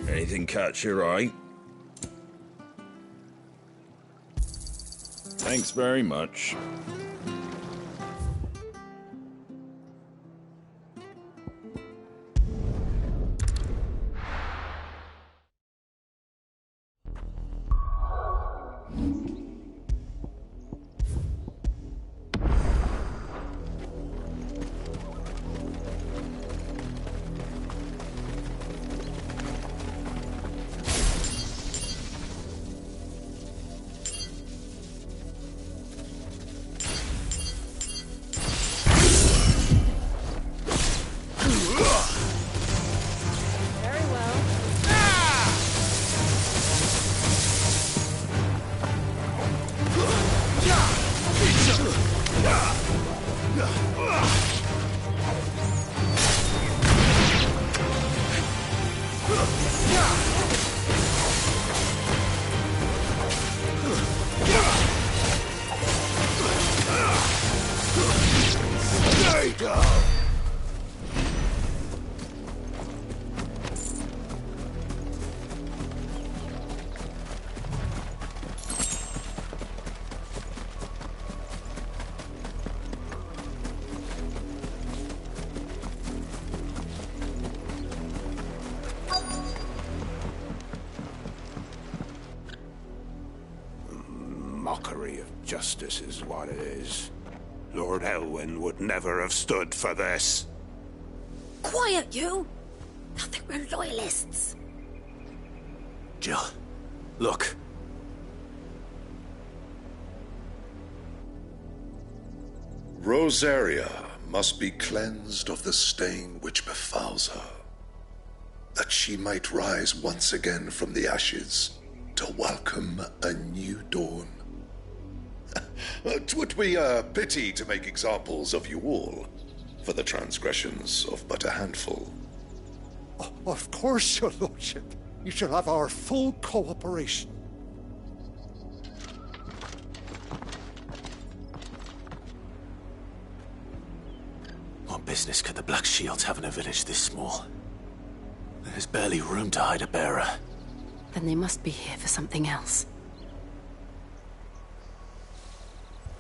Anything catch your eye? Thanks very much. Mockery of justice is what it is. Lord Elwyn would never have stood for this. Quiet, you! I think we're loyalists. Jill, look. Rosaria must be cleansed of the stain which befouls her, that she might rise once again from the ashes to welcome a new dawn. 'Twould be a pity to make examples of you all for the transgressions of but a handful. Oh, of course, your lordship. You shall have our full cooperation. What business could the Black Shields have in a village this small? There's barely room to hide a bearer. Then they must be here for something else.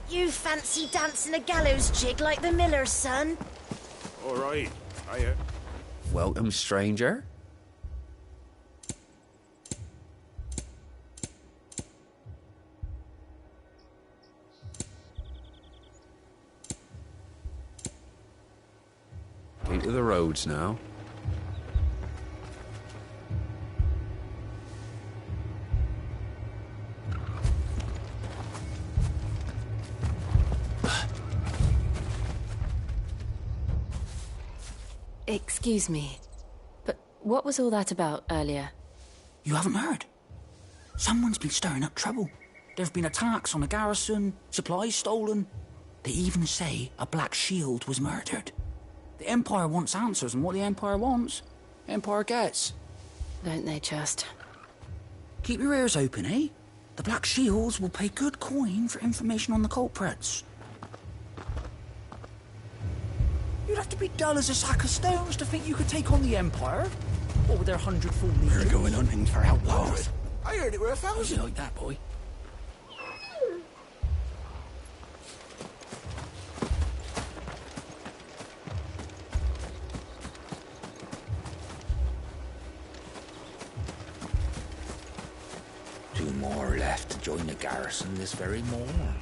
You fancy dancing a gallows jig like the miller's son? All right. Welcome, stranger. Into the roads now. Excuse me, but what was all that about earlier? You haven't heard? Someone's been stirring up trouble. There've been attacks on the garrison, supplies stolen. They even say a Black Shield was murdered. The Empire wants answers, and what the Empire wants, Empire gets. Don't they just? Keep your ears open, eh? The Black Shields will pay good coin for information on the culprits. You'd have to be dull as a sack of stones to think you could take on the Empire. What with their 100 full legions? We're going hunting for outlaws. I heard it were 1,000. You like that, boy? Two more left to join the garrison this very morning.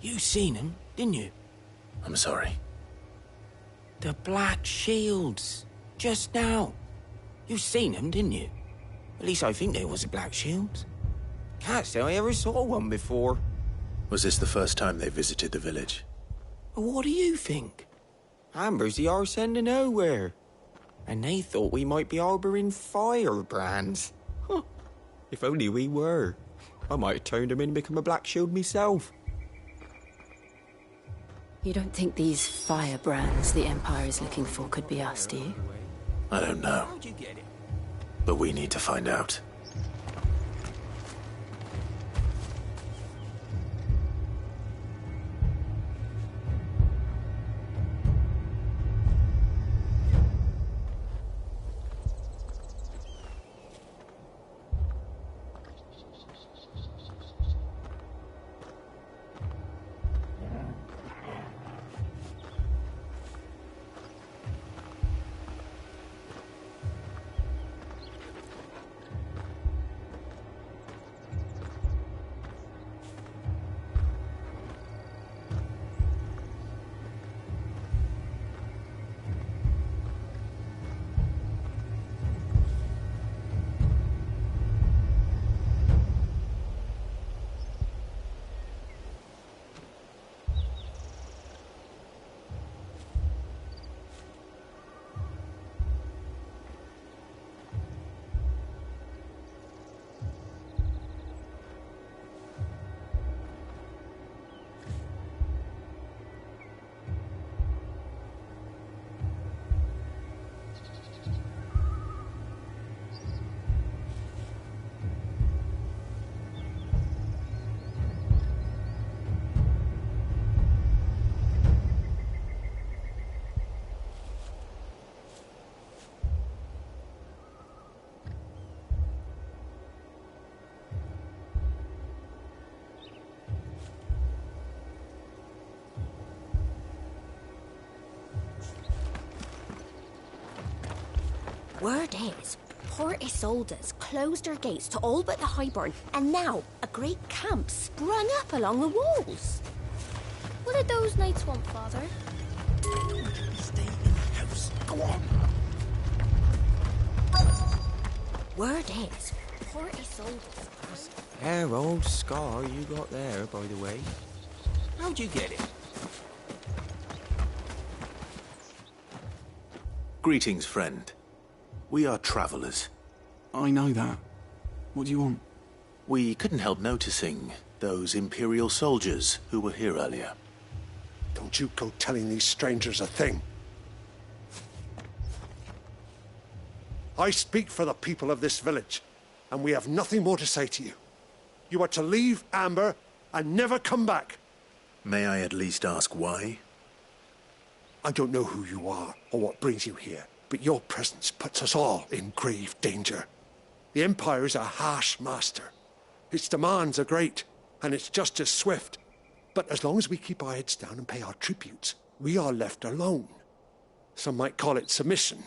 You seen him, didn't you? I'm sorry. The Black Shields. Just now. You seen them, didn't you? At least I think there was a Black Shield. Can't say I ever saw one before. Was this the first time they visited the village? What do you think? Amber's the arse end of nowhere. And they thought we might be harbouring firebrands. Huh. If only we were. I might have turned them in and become a Black Shield myself. You don't think these firebrands the Empire is looking for could be us, do you? I don't know. But we need to find out. Word is, Port Isolde's closed her gates to all but the Highborn, and now a great camp sprung up along the walls. What did those knights want, Father? Stay in the house. Go on. Word is, Port Isolde's... There, old scar you got there, by the way. How'd you get it? Greetings, friend. We are travelers. I know that. What do you want? We couldn't help noticing those Imperial soldiers who were here earlier. Don't you go telling these strangers a thing. I speak for the people of this village, and we have nothing more to say to you. You are to leave Amber and never come back. May I at least ask why? I don't know who you are or what brings you here, but your presence puts us all in grave danger. The Empire is a harsh master. Its demands are great, and its justice swift. But as long as we keep our heads down and pay our tributes, we are left alone. Some might call it submission.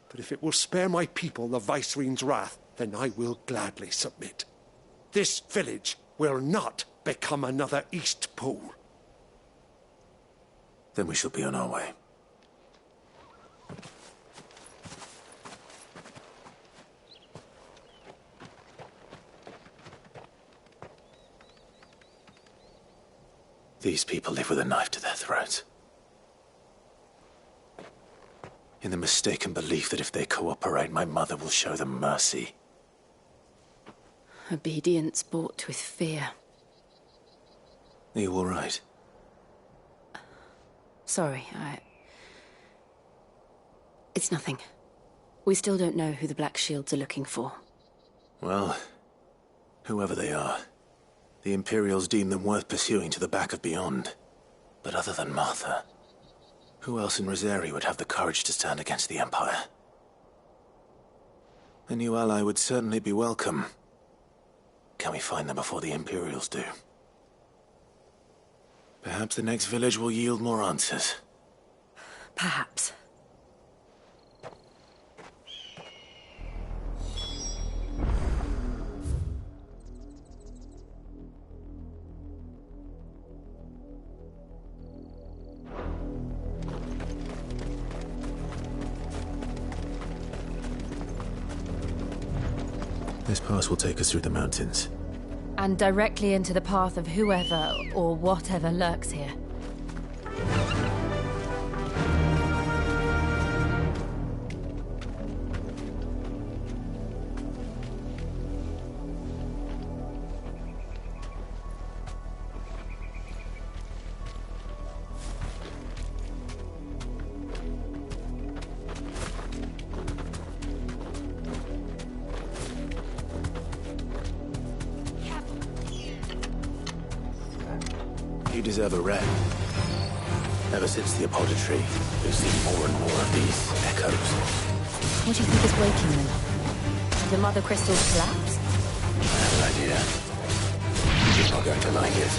But if it will spare my people the Viceroy's wrath, then I will gladly submit. This village will not become another East Pool. Then we shall be on our way. These people live with a knife to their throats. In the mistaken belief that if they cooperate, my mother will show them mercy. Obedience bought with fear. Are you all right? Sorry, It's nothing. We still don't know who the Black Shields are looking for. Well, whoever they are, the Imperials deem them worth pursuing to the back of beyond. But other than Martha, who else in Rosari would have the courage to stand against the Empire? A new ally would certainly be welcome. Can we find them before the Imperials do? Perhaps the next village will yield more answers. Perhaps. This pass will take us through the mountains. And directly into the path of whoever or whatever lurks here. You deserve a rep. Ever since the apothecary, we've seen more and more of these echoes. What do you think is waking them? Have the mother crystals collapsed? I have an idea. You're not going to like it.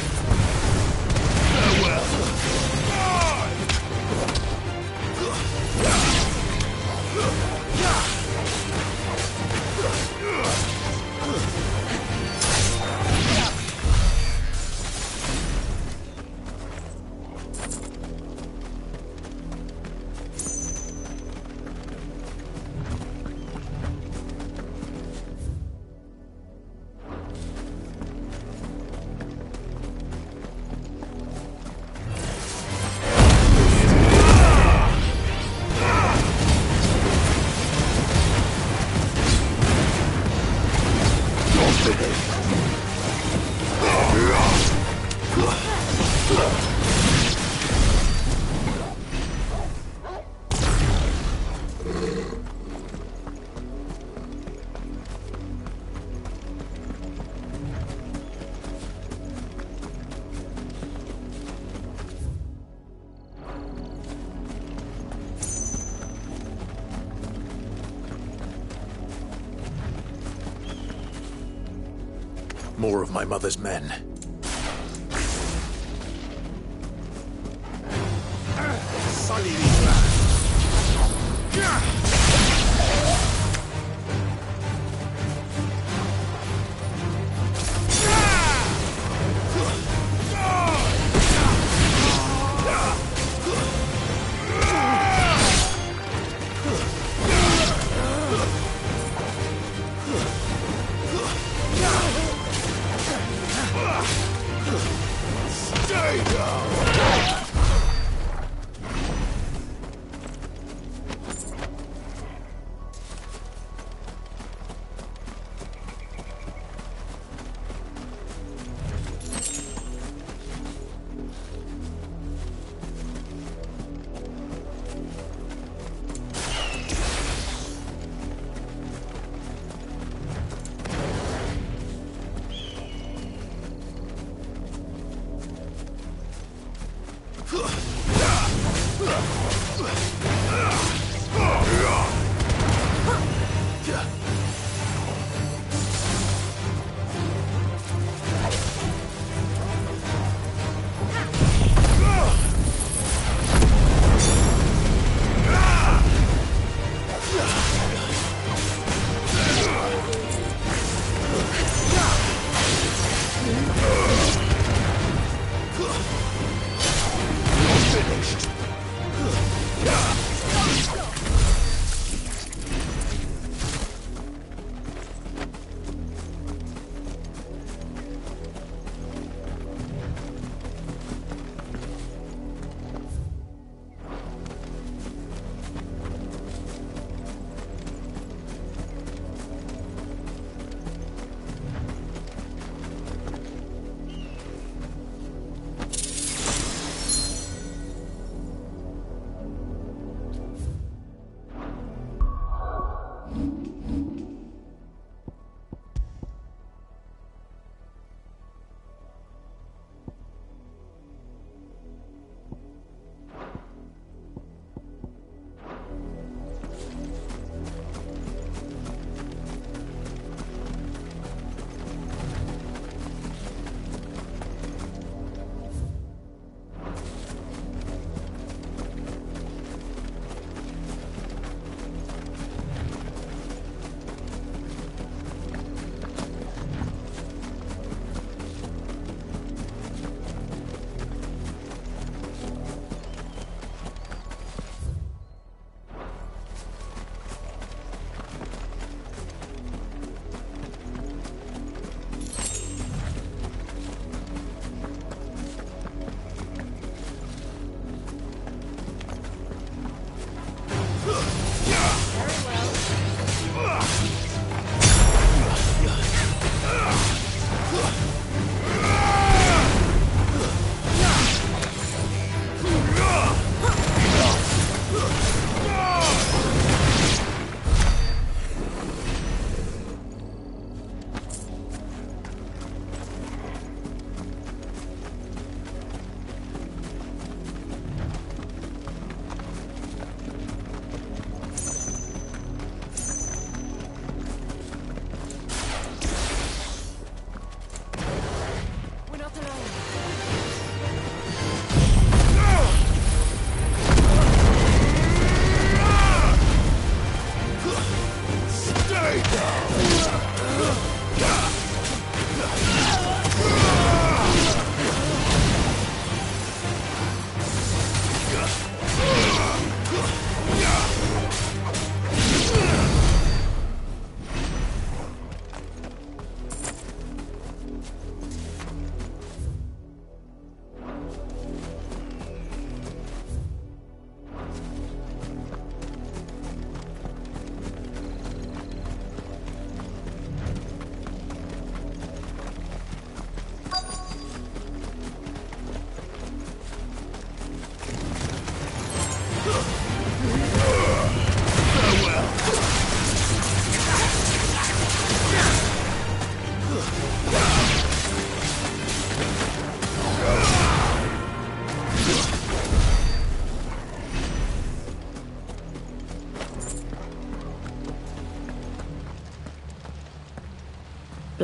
More of my mother's men. Sully these lads. Stay down!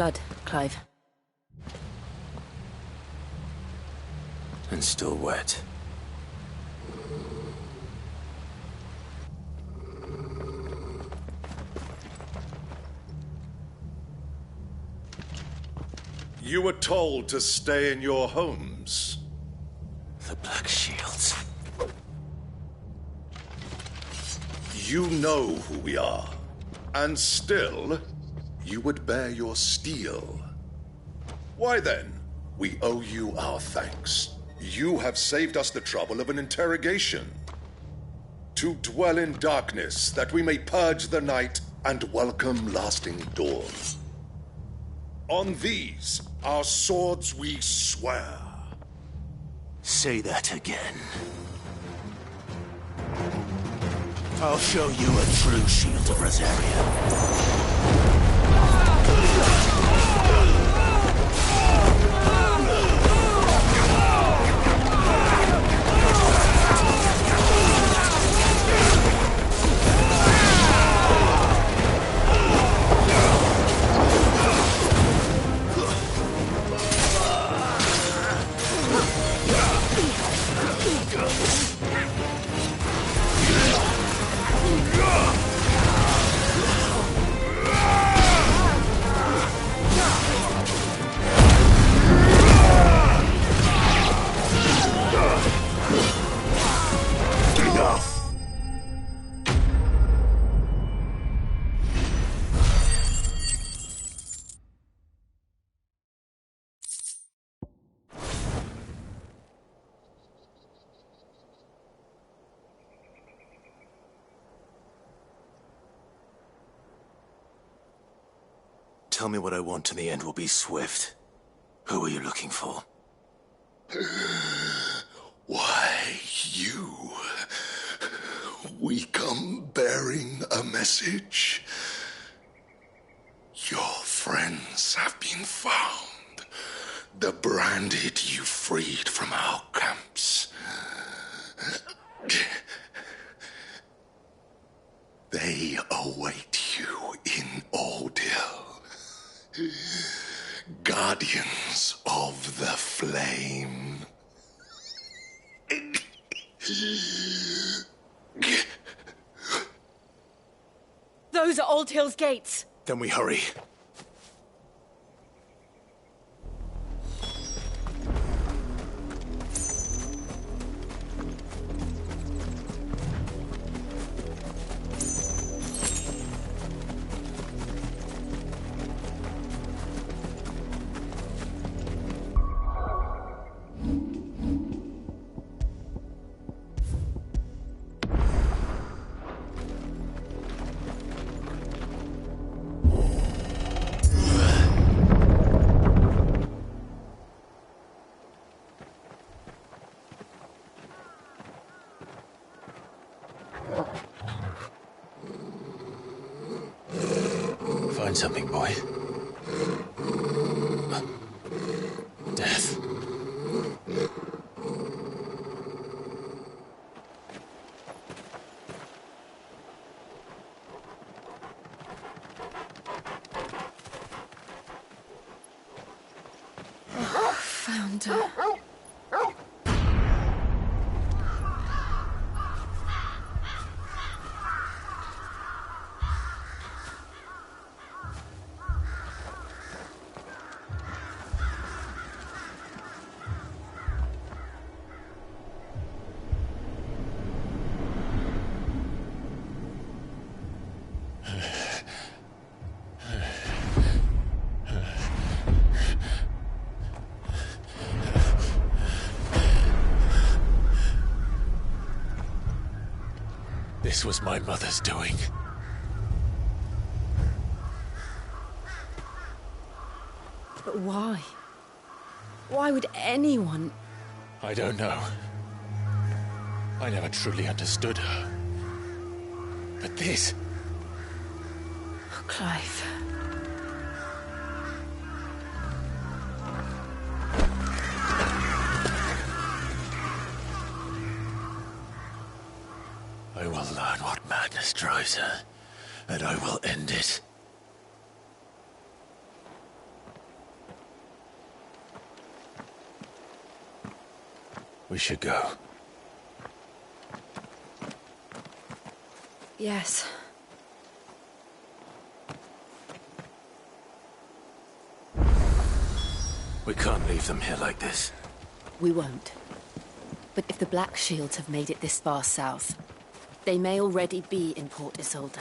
blood, Clive. And still wet. You were told to stay in your homes. The Black Shields. You know who we are. And still, you would bear your steel. Why then, we owe you our thanks. You have saved us the trouble of an interrogation. To dwell in darkness, that we may purge the night and welcome lasting dawn. On these, our swords we swear. Say that again. I'll show you a true shield of Rosaria. Tell me what I want and the end will be swift. Who are you looking for? Why, you. We come bearing a message. Your friends have been found. The branded you freed from our camps. They await you in Ordeal. Guardians of the Flame. Those are Old Hill's gates. Then we hurry. Find something, boy. Death. Found her. This was my mother's doing. But why? Why would anyone... I don't know. I never truly understood her. But this... Oh, Clive. I will learn what madness drives her, and I will end it. We should go. Yes. We can't leave them here like this. We won't. But if the Black Shields have made it this far south, they may already be in Port Isolde.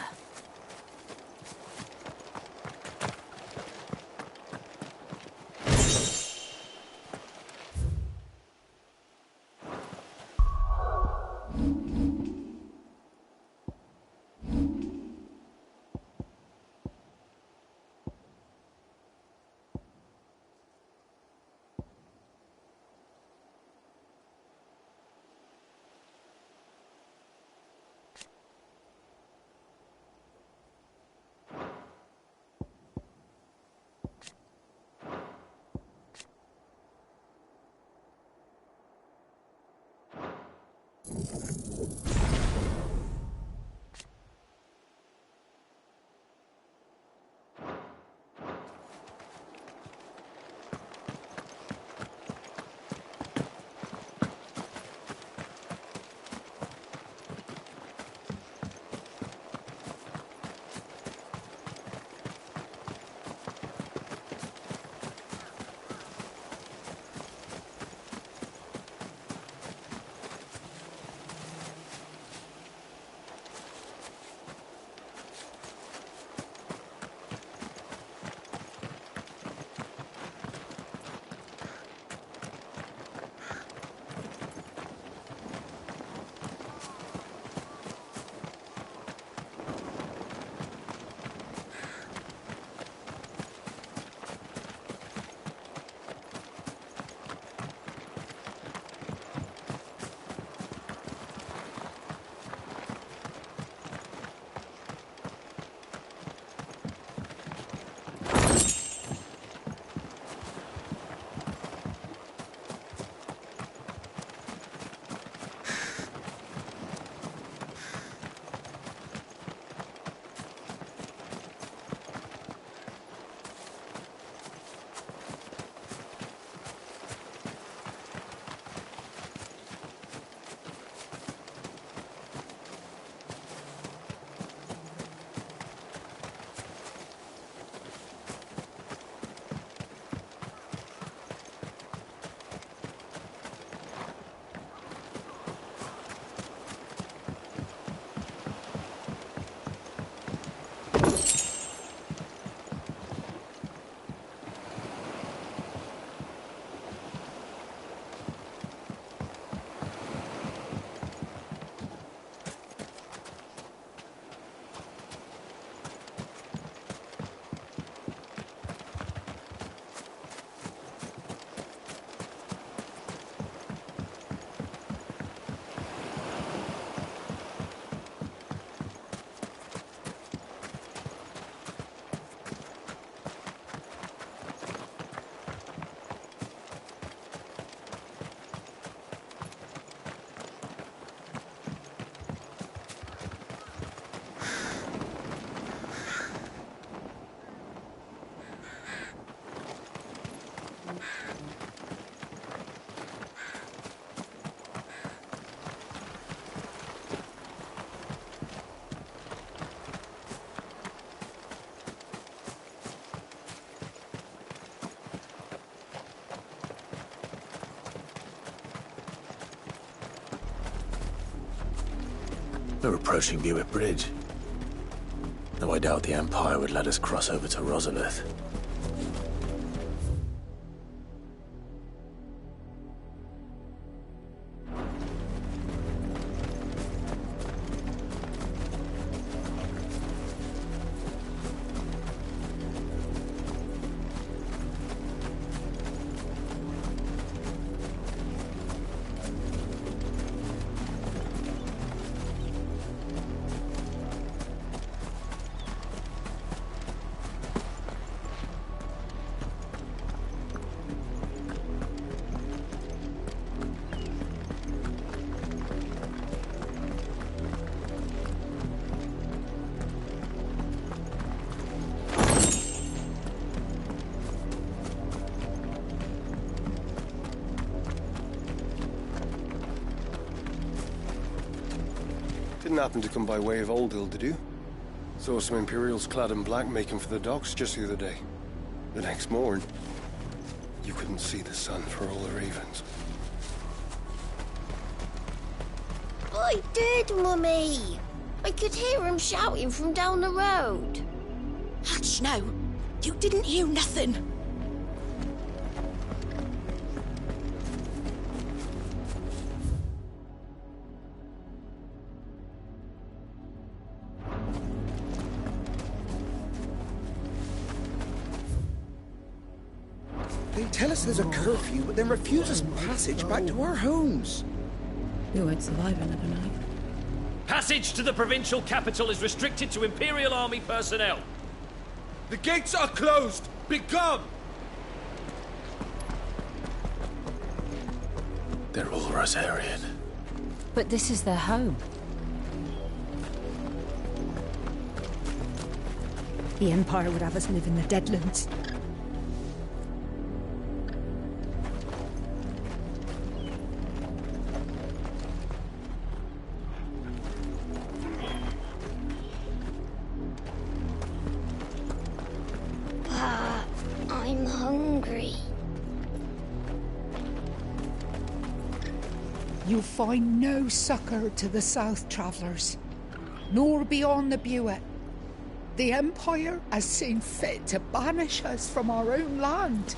We're approaching Buick Bridge. Though I doubt the Empire would let us cross over to Rosalith. Didn't happen to come by way of Old Hill, did you? Saw some Imperials clad in black making for the docks just the other day. The next morn, you couldn't see the sun for all the ravens. I did, Mummy. I could hear him shouting from down the road. Hush now. You didn't hear nothing. They tell us there's a curfew, but then refuse us passage back to our homes. We won't survive another night. Passage to the provincial capital is restricted to Imperial Army personnel. The gates are closed! Begone! They're all Rosarian. But this is their home. The Empire would have us live in the Deadlands. I'm hungry. You find no succour to the South Travellers, nor beyond the Buet. The Empire has seen fit to banish us from our own land.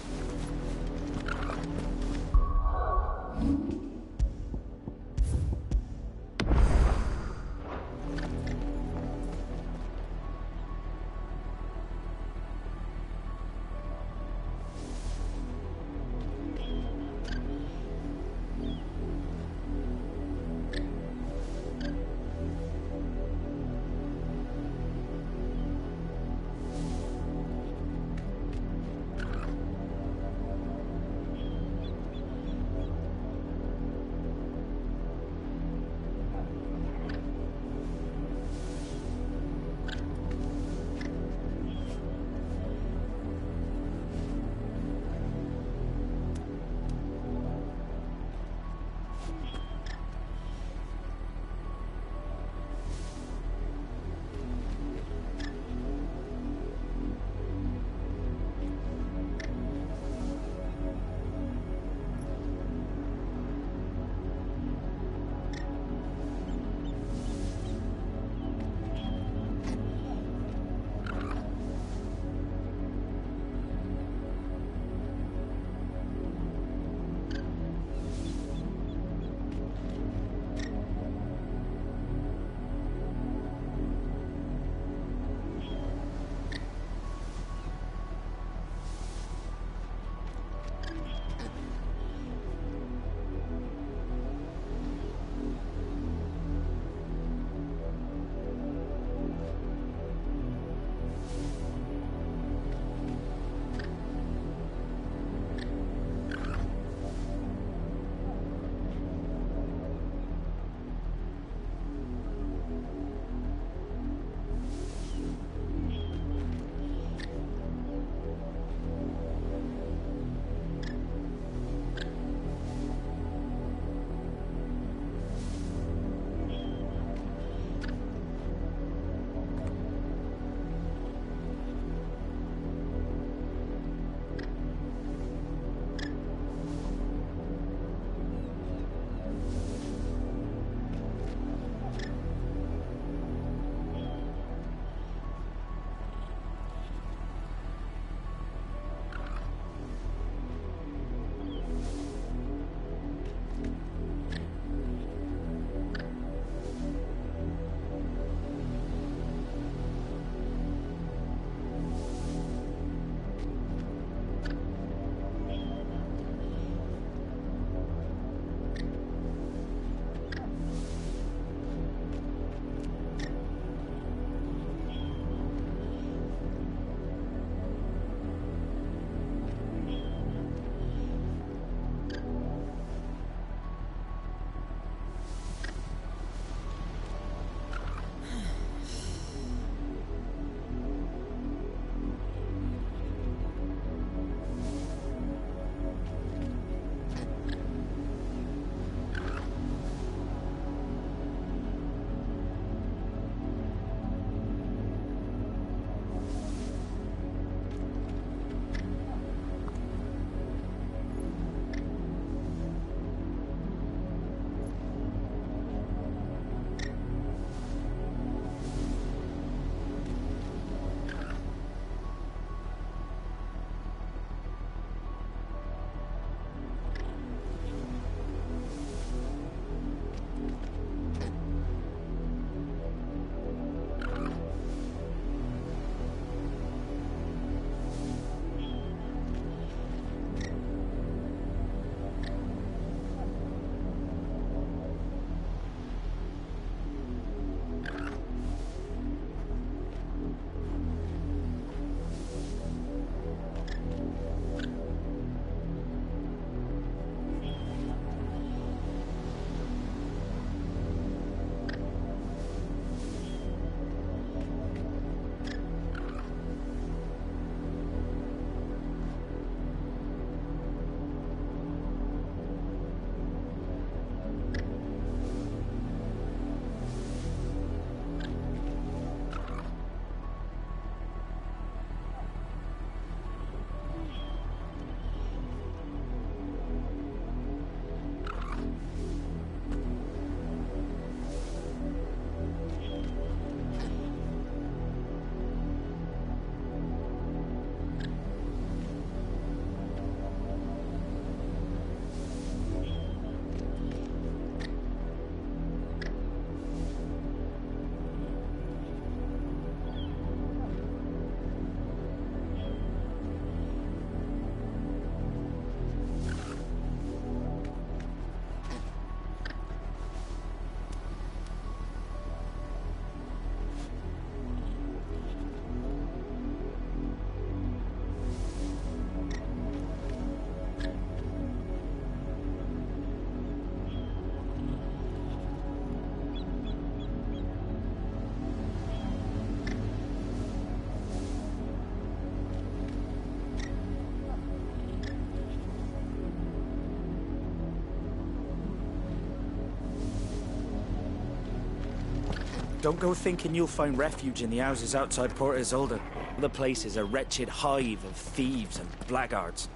Don't go thinking you'll find refuge in the houses outside Port Isolde. The place is a wretched hive of thieves and blackguards.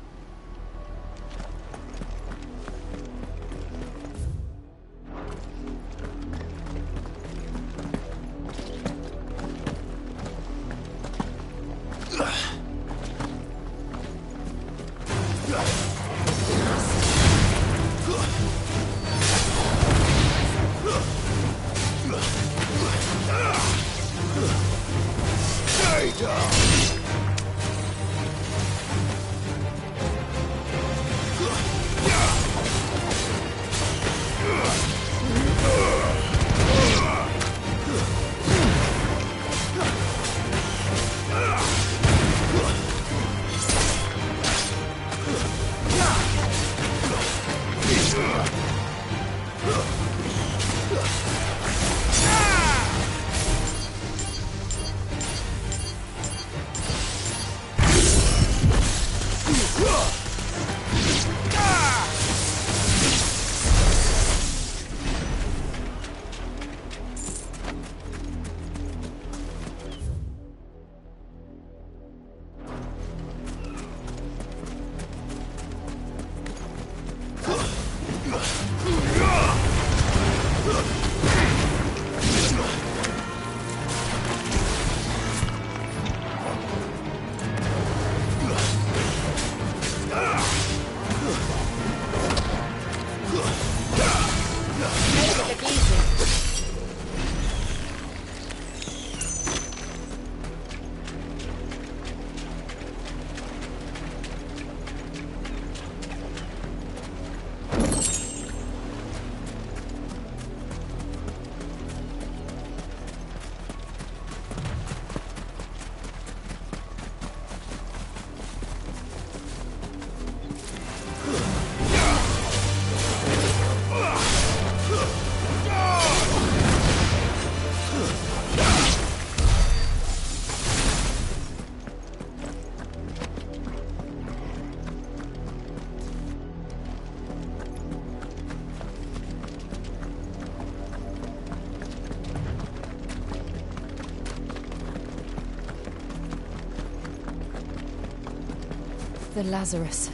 The Lazarus.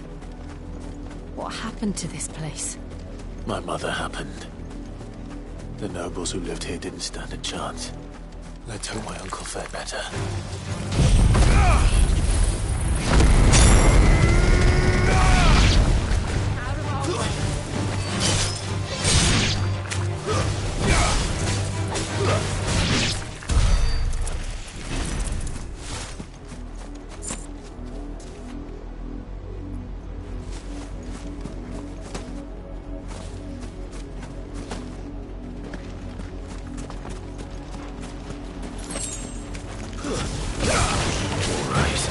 What happened to this place? My mother happened. The nobles who lived here didn't stand a chance. Let's hope my uncle fared better. All right.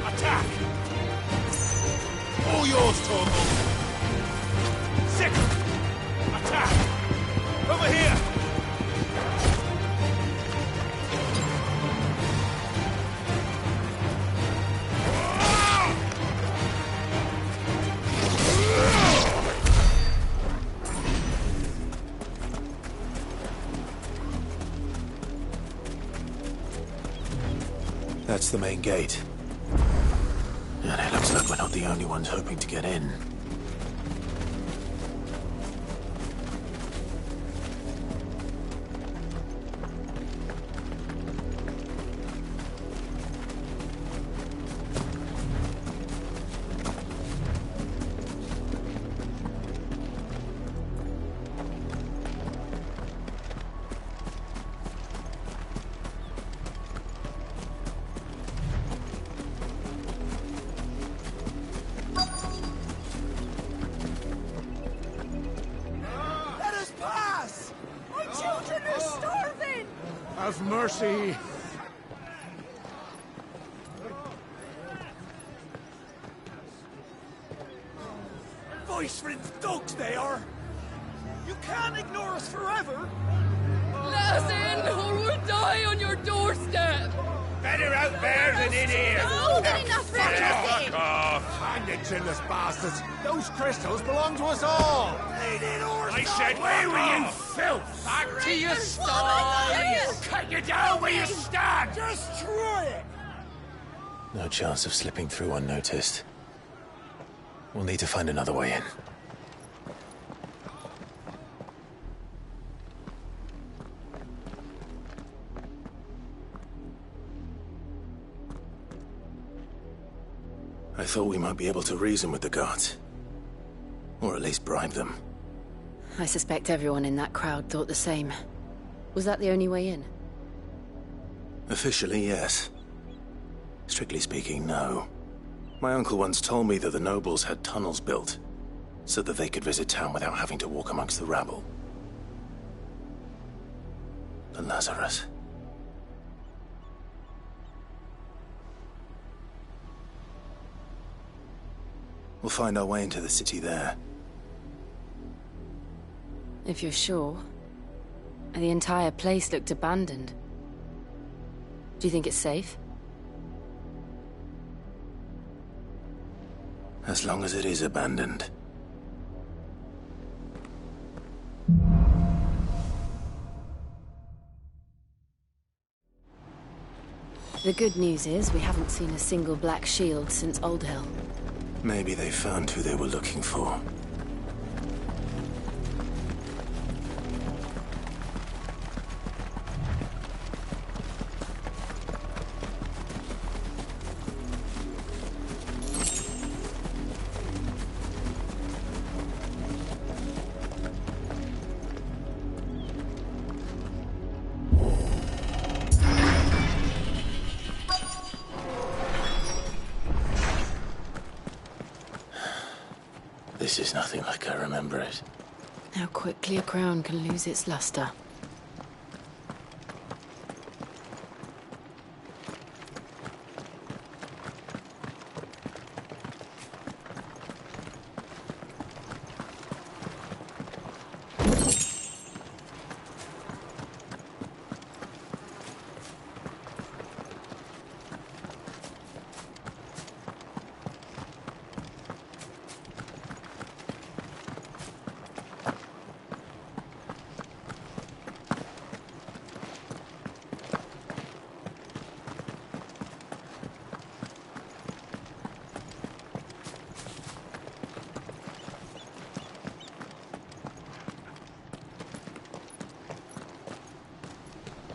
Attack! All yours, Torgal! Second! Attack! Over here! That's the main gate. And it looks like we're not the only ones hoping to get in. Have mercy! Voice for dogs they are! You can't ignore us forever! Let us in, or we'll die on your doorstep! Better out there than in here! More than enough for Fuck off! Hang you chinless bastards! Those crystals belong to us all! I said, weary and filth! Back to your sties! Cut you down where you stand! Just try it! No chance of slipping through unnoticed. We'll need to find another way in. I thought we might be able to reason with the guards. Or at least bribe them. I suspect everyone in that crowd thought the same. Was that the only way in? Officially, yes. Strictly speaking, no. My uncle once told me that the nobles had tunnels built, so that they could visit town without having to walk amongst the rabble. But Lazarus... We'll find our way into the city there. If you're sure. The entire place looked abandoned. Do you think it's safe? As long as it is abandoned. The good news is we haven't seen a single black shield since Old Hill. Maybe they found who they were looking for. This is nothing like I remember it. How quickly a crown can lose its luster.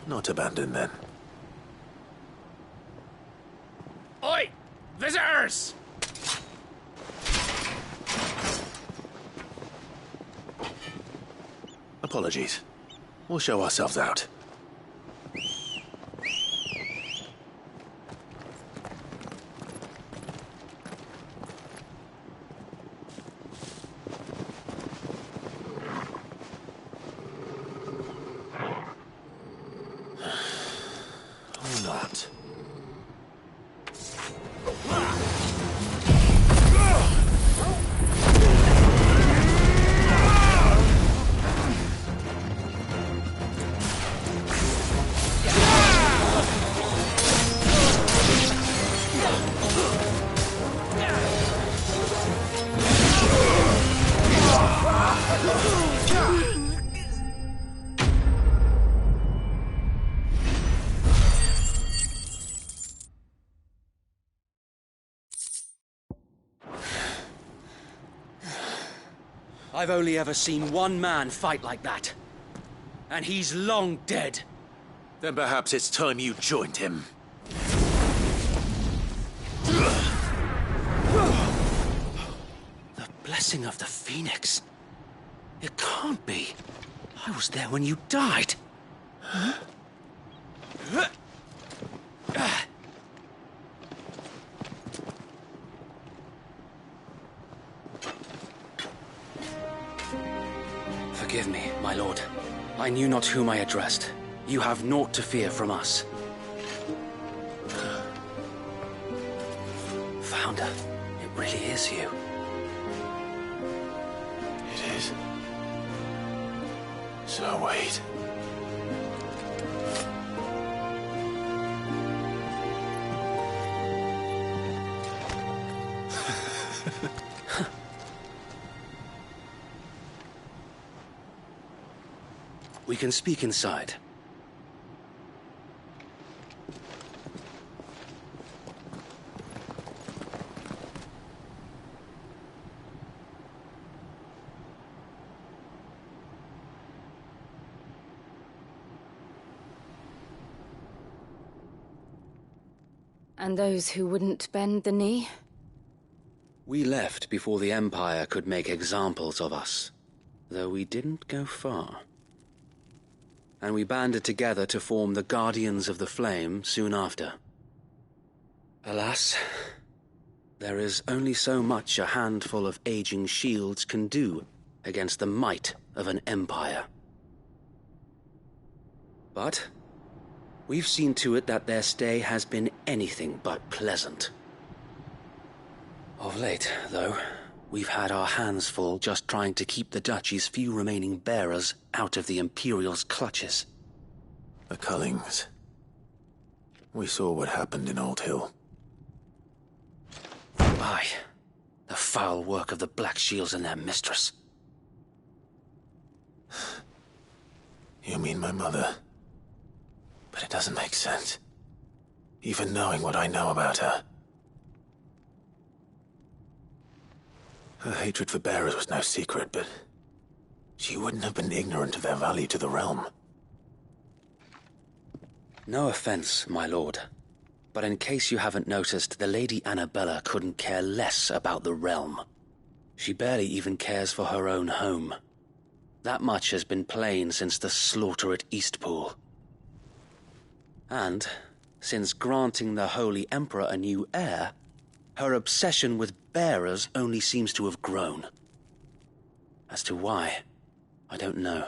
Not abandoned, then. Oi! Visitors! Apologies. We'll show ourselves out. I've only ever seen one man fight like that. And he's long dead. Then perhaps it's time you joined him. The blessing of the Phoenix. It can't be. I was there when you died. Huh? Forgive me, my lord. I knew not whom I addressed. You have naught to fear from us. Founder, it really is you. It is. So wait. We can speak inside. And those who wouldn't bend the knee? We left before the Empire could make examples of us, though we didn't go far. And we banded together to form the Guardians of the Flame soon after. Alas, there is only so much a handful of aging shields can do against the might of an empire. But we've seen to it that their stay has been anything but pleasant. Of late, though, we've had our hands full just trying to keep the Duchy's few remaining bearers out of the Imperial's clutches. The Cullings. We saw what happened in Old Hill. Aye, the foul work of the Black Shields and their mistress. You mean my mother? But it doesn't make sense. Even knowing what I know about her. Her hatred for bearers was no secret, but she wouldn't have been ignorant of their value to the realm. No offense, my lord, but in case you haven't noticed, the Lady Annabella couldn't care less about the realm. She barely even cares for her own home. That much has been plain since the slaughter at Eastpool. And, since granting the Holy Emperor a new heir, her obsession with bearers only seems to have grown. As to why, I don't know.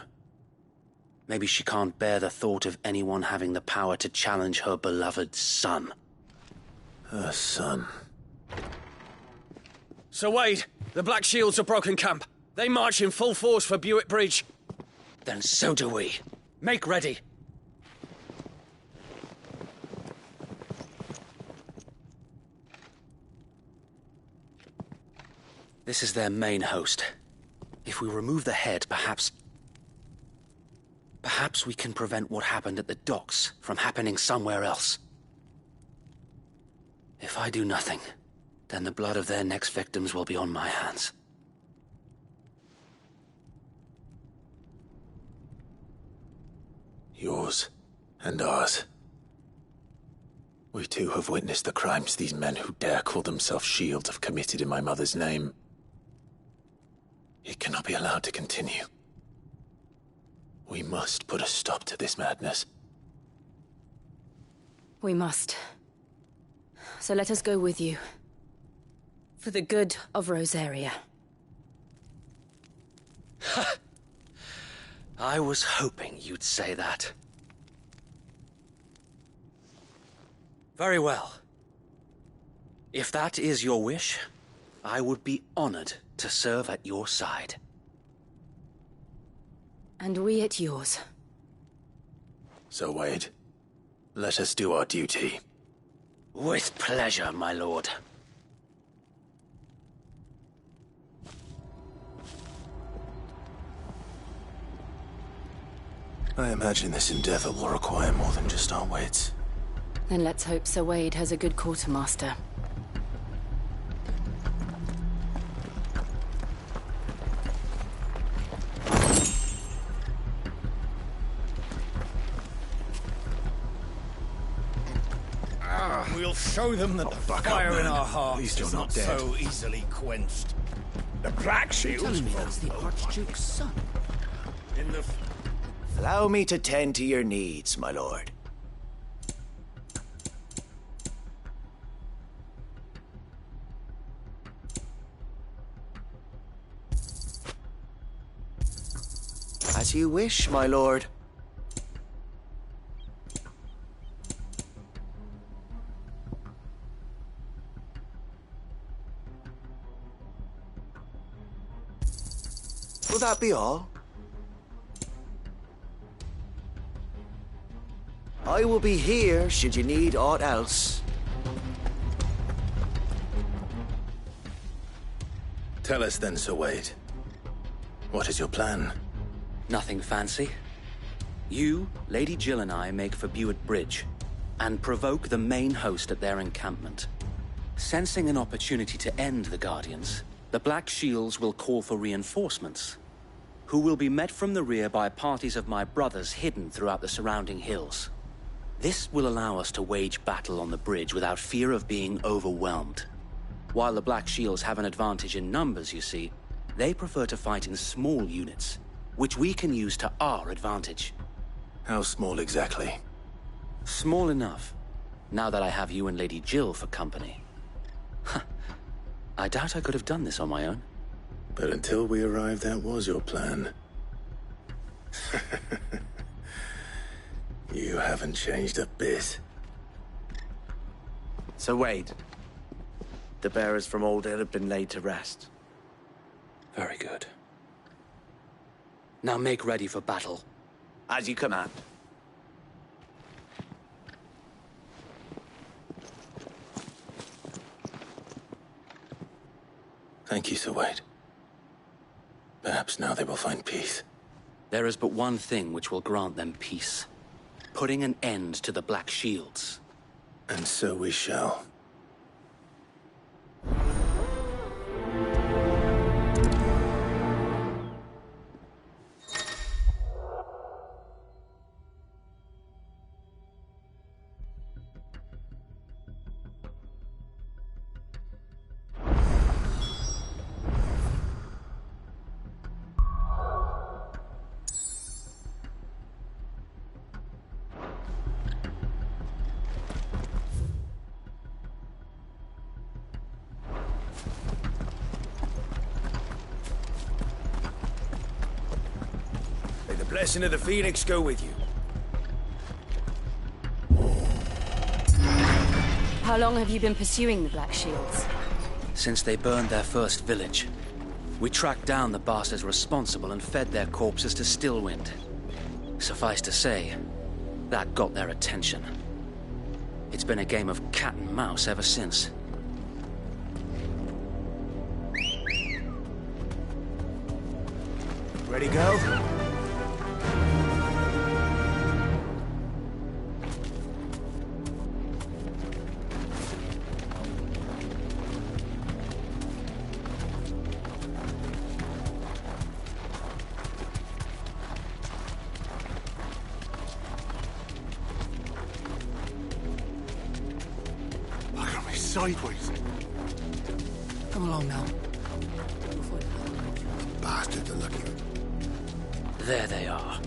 Maybe she can't bear the thought of anyone having the power to challenge her beloved son. Her son. Sir Wade, the Black Shields have broken camp. They march in full force for Buick Bridge. Then so do we. Make ready. This is their main host. If we remove the head, perhaps we can prevent what happened at the docks from happening somewhere else. If I do nothing, then the blood of their next victims will be on my hands. Yours and ours. We too have witnessed the crimes these men who dare call themselves shields have committed in my mother's name. It cannot be allowed to continue. We must put a stop to this madness. We must. So let us go with you. For the good of Rosaria. I was hoping you'd say that. Very well. If that is your wish, I would be honored to serve at your side. And we at yours. So, Wade, let us do our duty. With pleasure, my lord. I imagine this endeavor will require more than just our wits. Then let's hope Sir Wade has a good quartermaster. We'll show them that the fire in our hearts At least you're is not not dead. so easily quenched. The Black Shields Telling me that's the Archduke's son. in the... Allow me to tend to your needs, my lord. As you wish, my lord. Will that be all? I will be here should you need aught else. Tell us then, Sir Wade. What is your plan? Nothing fancy. You, Lady Jill and I make for Buett Bridge and provoke the main host at their encampment. Sensing an opportunity to end the Guardians, the Black Shields will call for reinforcements, who will be met from the rear by parties of my brothers hidden throughout the surrounding hills. This will allow us to wage battle on the bridge without fear of being overwhelmed. While the Black Shields have an advantage in numbers, you see, they prefer to fight in small units, which we can use to our advantage. How small exactly? Small enough, now that I have you and Lady Jill for company. I doubt I could have done this on my own. But until we arrived, that was your plan. You haven't changed a bit. Sir Wade, the bearers from Old Hill have been laid to rest. Very good. Now make ready for battle. As you command. Thank you, Sir Wade. Perhaps now they will find peace. There is but one thing which will grant them peace. Putting an end to the Black Shields. And so we shall. May the blessing of the Phoenix go with you. How long have you been pursuing the Black Shields? Since they burned their first village. We tracked down the bastards responsible and fed their corpses to Stillwind. Suffice to say, that got their attention. It's been a game of cat and mouse ever since. Ready, go? Look at me sideways. Come along now. Bastard are looking. There they are.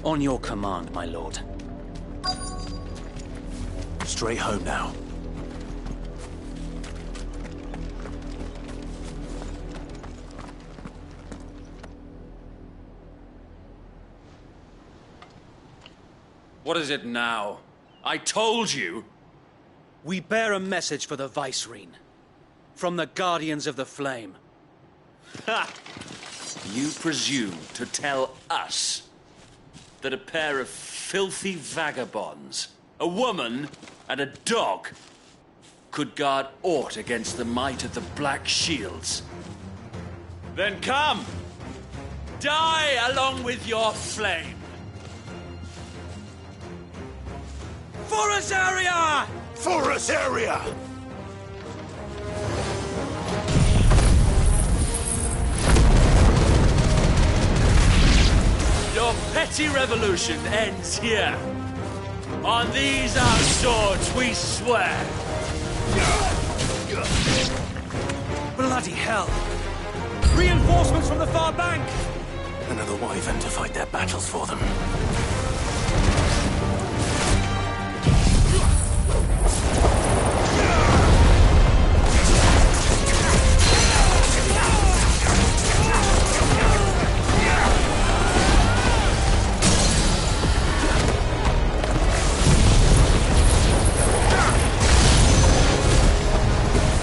On your command, my lord. Straight home now. What is it now? I told you! We bear a message for the Vicereine. From the Guardians of the Flame. Ha! You presume to tell us that a pair of filthy vagabonds, a woman and a dog, could guard aught against the might of the Black Shields? Then come! Die along with your flame! For Azaria! For Azaria! Your petty revolution ends here. On these our swords we swear. Bloody hell! Reinforcements from the far bank! Another wyvern to fight their battles for them.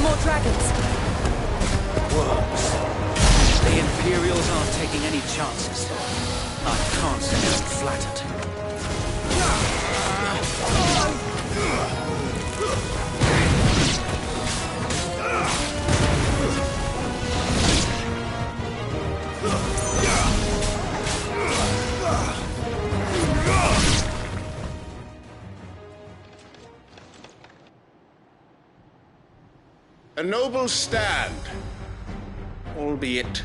More dragons! Worms. The Imperials aren't taking any chances. I can't say I'm flattered. A noble stand, albeit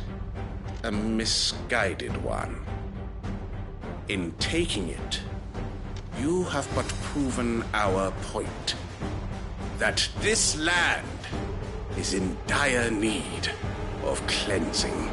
a misguided one. In taking it, you have but proven our point. That this land is in dire need of cleansing.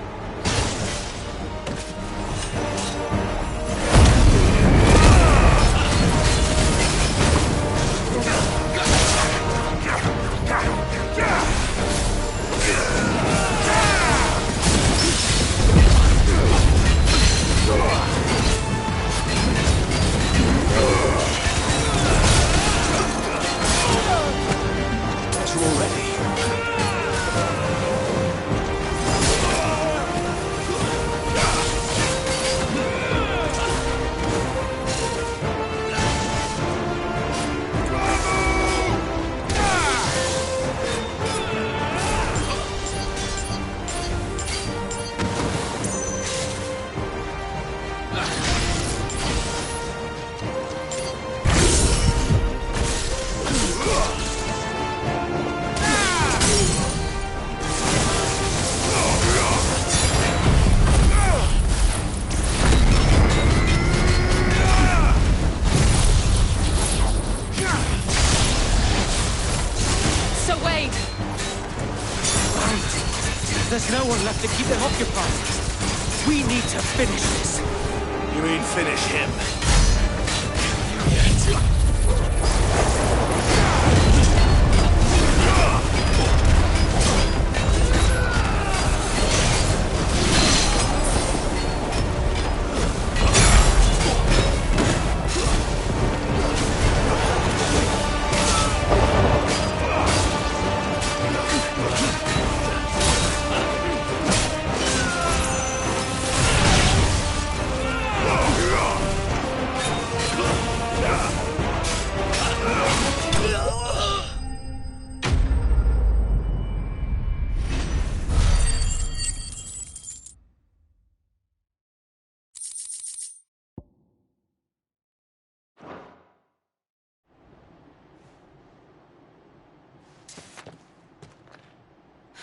There's no one left to keep them occupied. We need to finish this. You mean finish him?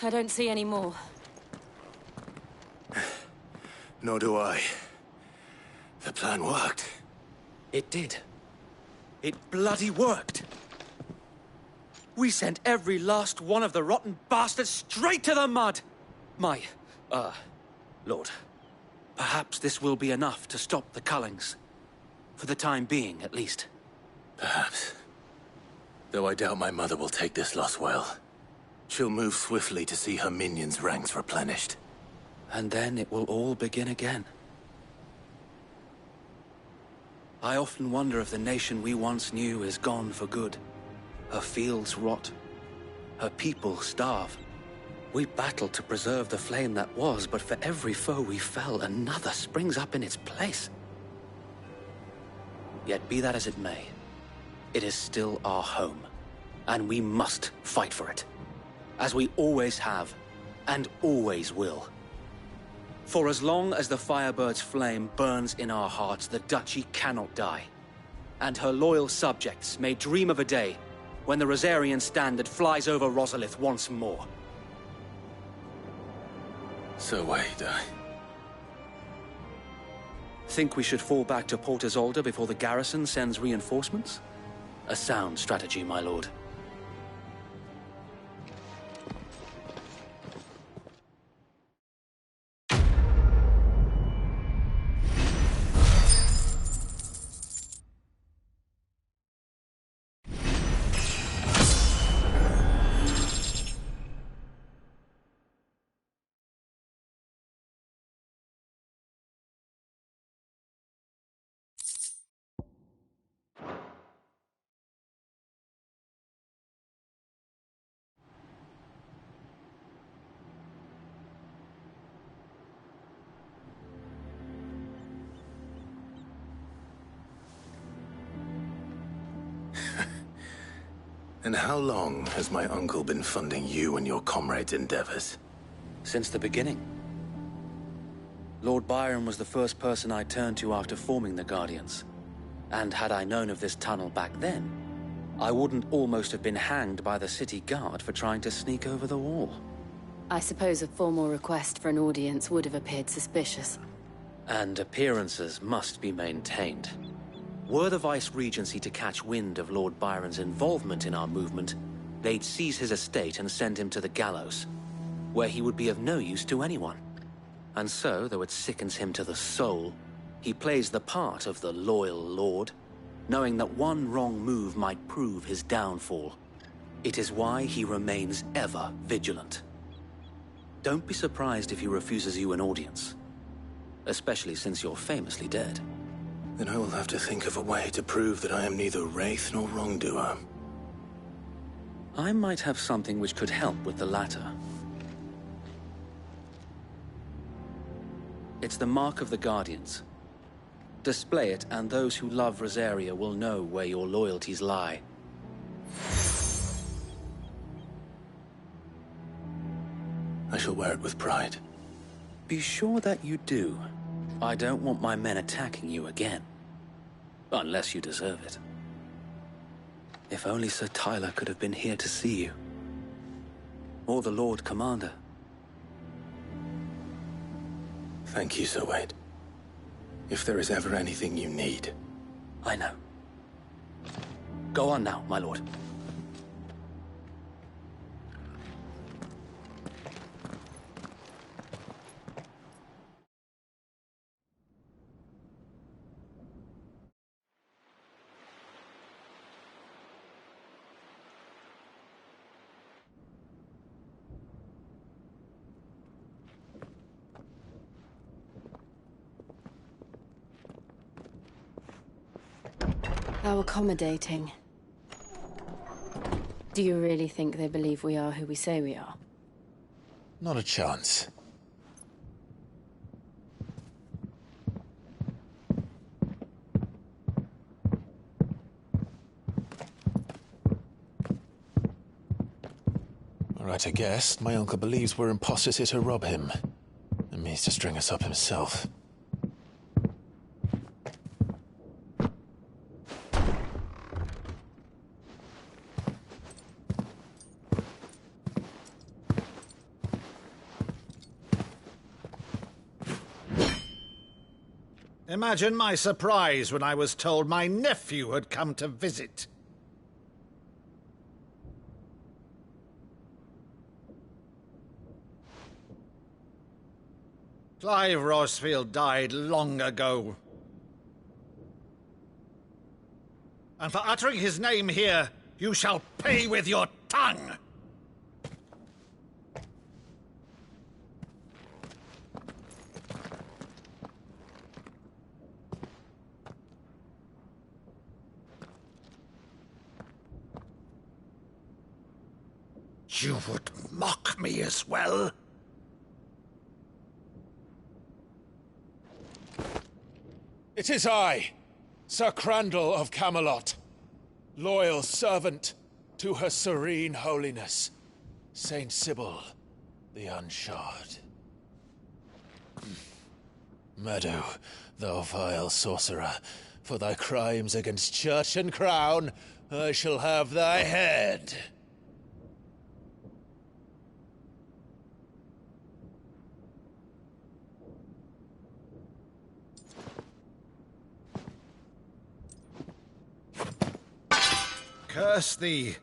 I don't see any more. Nor do I. The plan worked. It did. It bloody worked. We sent every last one of the rotten bastards straight to the mud! Lord, perhaps this will be enough to stop the Cullings. For the time being, at least. Perhaps. Though I doubt my mother will take this loss well. She'll move swiftly to see her minions' ranks replenished. And then it will all begin again. I often wonder if the nation we once knew is gone for good. Her fields rot. Her people starve. We battled to preserve the flame that was, but for every foe we fell, another springs up in its place. Yet be that as it may, it is still our home, and we must fight for it. As we always have, and always will. For as long as the Firebird's flame burns in our hearts, the Duchy cannot die. And her loyal subjects may dream of a day when the Rosarian standard flies over Rosalith once more. So wait, Think we should fall back to Port Isolde before the garrison sends reinforcements? A sound strategy, my lord. And how long has my uncle been funding you and your comrades' endeavors? Since the beginning. Lord Byron was the first person I turned to after forming the Guardians. And had I known of this tunnel back then, I wouldn't almost have been hanged by the city guard for trying to sneak over the wall. I suppose a formal request for an audience would have appeared suspicious. And appearances must be maintained. Were the Vice-Regency to catch wind of Lord Byron's involvement in our movement, they'd seize his estate and send him to the gallows, where he would be of no use to anyone. And so, though it sickens him to the soul, he plays the part of the loyal lord, knowing that one wrong move might prove his downfall. It is why he remains ever vigilant. Don't be surprised if he refuses you an audience, especially since you're famously dead. Then I will have to think of a way to prove that I am neither wraith nor wrongdoer. I might have something which could help with the latter. It's the mark of the Guardians. Display it, and those who love Rosaria will know where your loyalties lie. I shall wear it with pride. Be sure that you do. I don't want my men attacking you again. Unless you deserve it. If only Sir Tyler could have been here to see you. Or the Lord Commander. Thank you, Sir Wade. If there is ever anything you need. I know. Go on now, my lord. How accommodating. Do you really think they believe we are who we say we are? Not a chance. All right, I guess. My uncle believes we're imposters here to rob him. And means to string us up himself. Imagine my surprise when I was told my nephew had come to visit. Clive Rosfield died long ago. And for uttering his name here, you shall pay with your tongue! You would mock me as well? It is I, Sir Crandall of Camelot, loyal servant to Her Serene Holiness, Saint Sybil the Unshod. Meadow, thou vile sorcerer, for thy crimes against church and crown, I shall have thy head. Curse thee,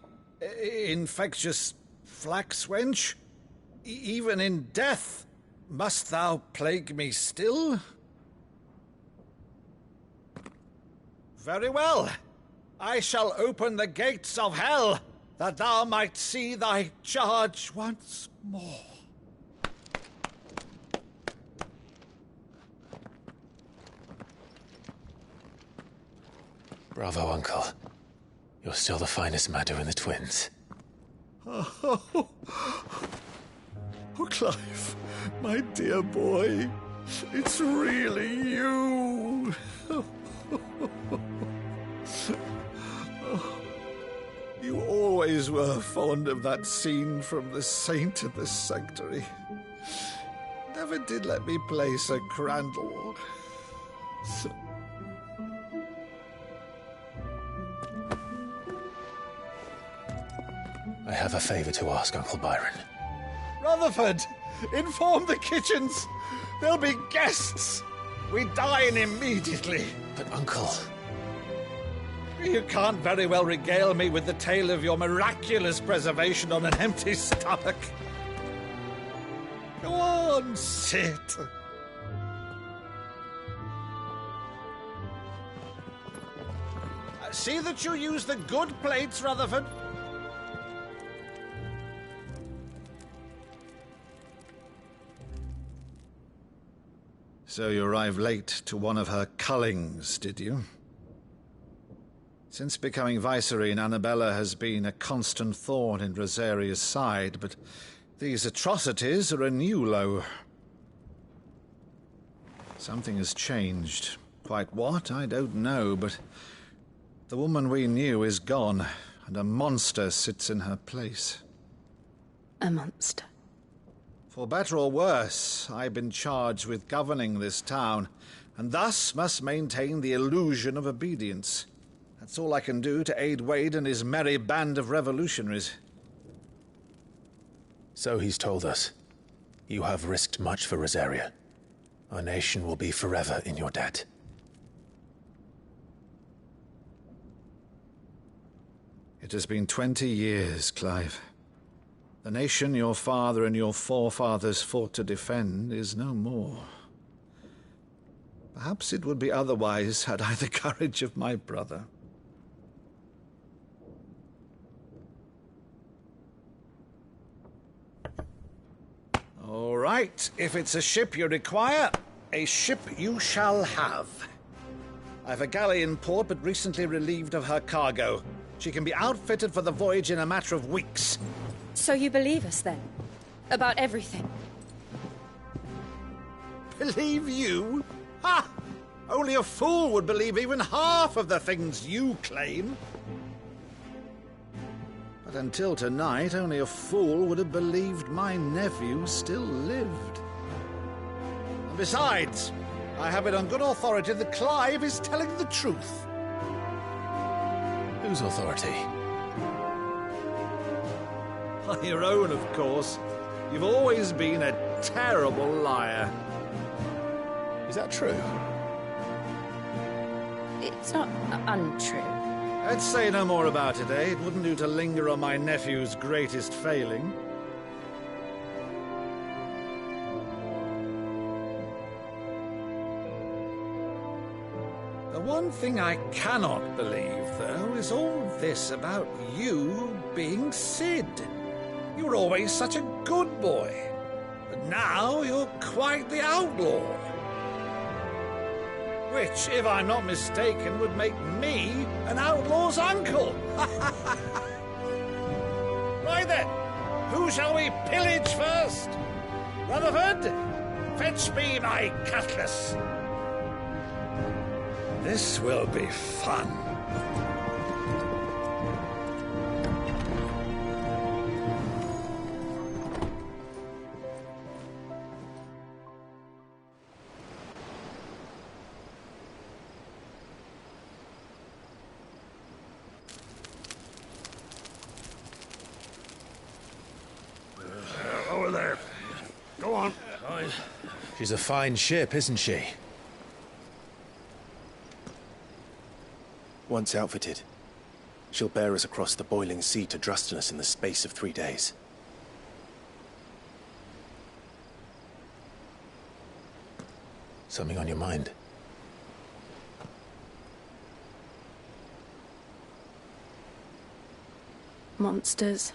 infectious flax wench. Even in death, must thou plague me still? Very well. I shall open the gates of hell, that thou might see thy charge once more. Bravo, Uncle. You're still the finest Maddu in the twins. Oh, Clive, my dear boy, it's really you. You always were fond of that scene from The Saint of the Sanctuary. Never did let me play Sir Crandall. I have a favor to ask, Uncle Byron. Rutherford, inform the kitchens. There'll be guests. We dine immediately. But, Uncle... You can't very well regale me with the tale of your miraculous preservation on an empty stomach. Go on, sit. See that you use the good plates, Rutherford. So you arrived late to one of her cullings, did you? Since becoming Vicereine, Annabella has been a constant thorn in Rosaria's side, but these atrocities are a new low. Something has changed. Quite what, I don't know, but the woman we knew is gone, and a monster sits in her place. A monster? For better or worse, I've been charged with governing this town, and thus must maintain the illusion of obedience. That's all I can do to aid Wade and his merry band of revolutionaries. So he's told us. You have risked much for Rosaria. Our nation will be forever in your debt. It has been 20 years, Clive. The nation your father and your forefathers fought to defend is no more. Perhaps it would be otherwise had I the courage of my brother. All right, if it's a ship you require, a ship you shall have. I've a galley in port, but recently relieved of her cargo. She can be outfitted for the voyage in a matter of weeks. So you believe us, then? About everything? Believe you? Ha! Only a fool would believe even half of the things you claim. But until tonight, only a fool would have believed my nephew still lived. And besides, I have it on good authority that Clive is telling the truth. Whose authority? Your own, of course. You've always been a terrible liar. Is that true? It's not untrue. Let's say no more about it, eh? It wouldn't do to linger on my nephew's greatest failing. The one thing I cannot believe, though, is all this about you being Sid. You were always such a good boy, but now you're quite the outlaw. Which, if I'm not mistaken, would make me an outlaw's uncle. Right then, who shall we pillage first? Rutherford, fetch me my cutlass. This will be fun. Over there. Go on. She's a fine ship, isn't she? Once outfitted, She'll bear us across the boiling sea to Drustinus in the space of 3 days. Something on your mind? Monsters.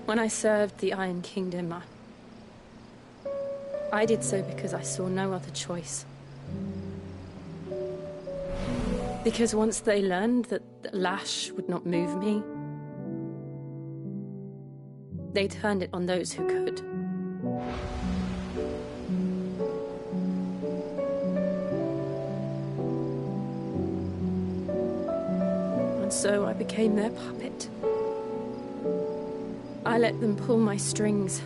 When I served the Iron Kingdom, I did so because I saw no other choice. Because once they learned that the lash would not move me, they turned it on those who could. And so I became their puppet. I let them pull my strings,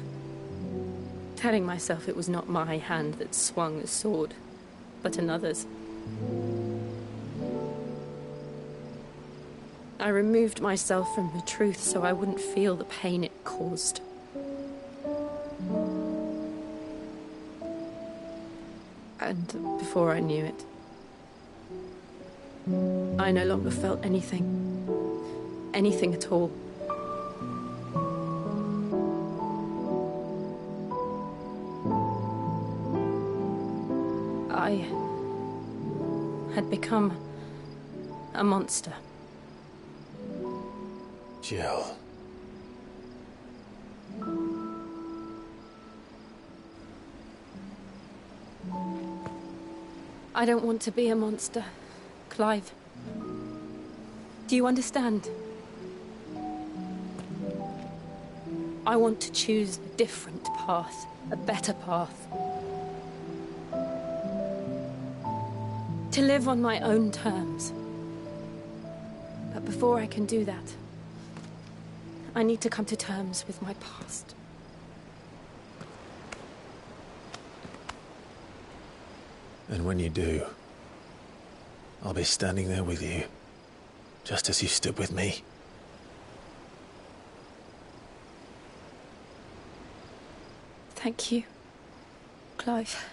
telling myself it was not my hand that swung the sword, but another's. I removed myself from the truth so I wouldn't feel the pain it caused. And before I knew it, I no longer felt anything. Anything at all. I had become a monster. Jill. I don't want to be a monster, Clive. Do you understand? I want to choose a different path, a better path. To live on my own terms. But before I can do that, I need to come to terms with my past. And when you do, I'll be standing there with you, just as you stood with me. Thank you, Clive.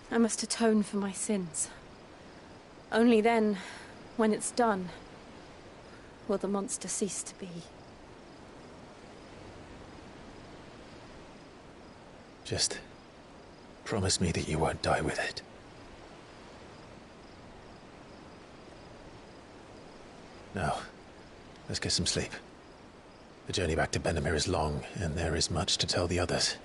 I must atone for my sins. Only then, when it's done, will the monster cease to be. Just promise me that you won't die with it. Now, let's get some sleep. The journey back to Benamir is long, and there is much to tell the others.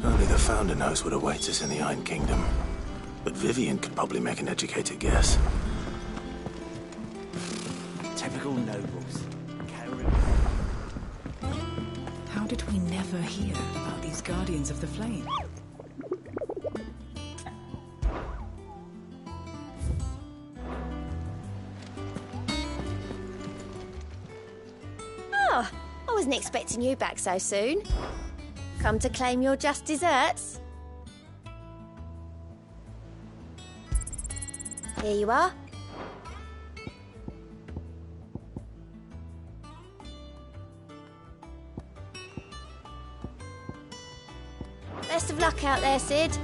Only the Founder knows what awaits us in the Iron Kingdom. But Vivian could probably make an educated guess. Typical nobles. How did we never hear about these Guardians of the Flame? Oh, I wasn't expecting you back so soon. Come to claim your just desserts? Here you are. Best of luck out there, Sid.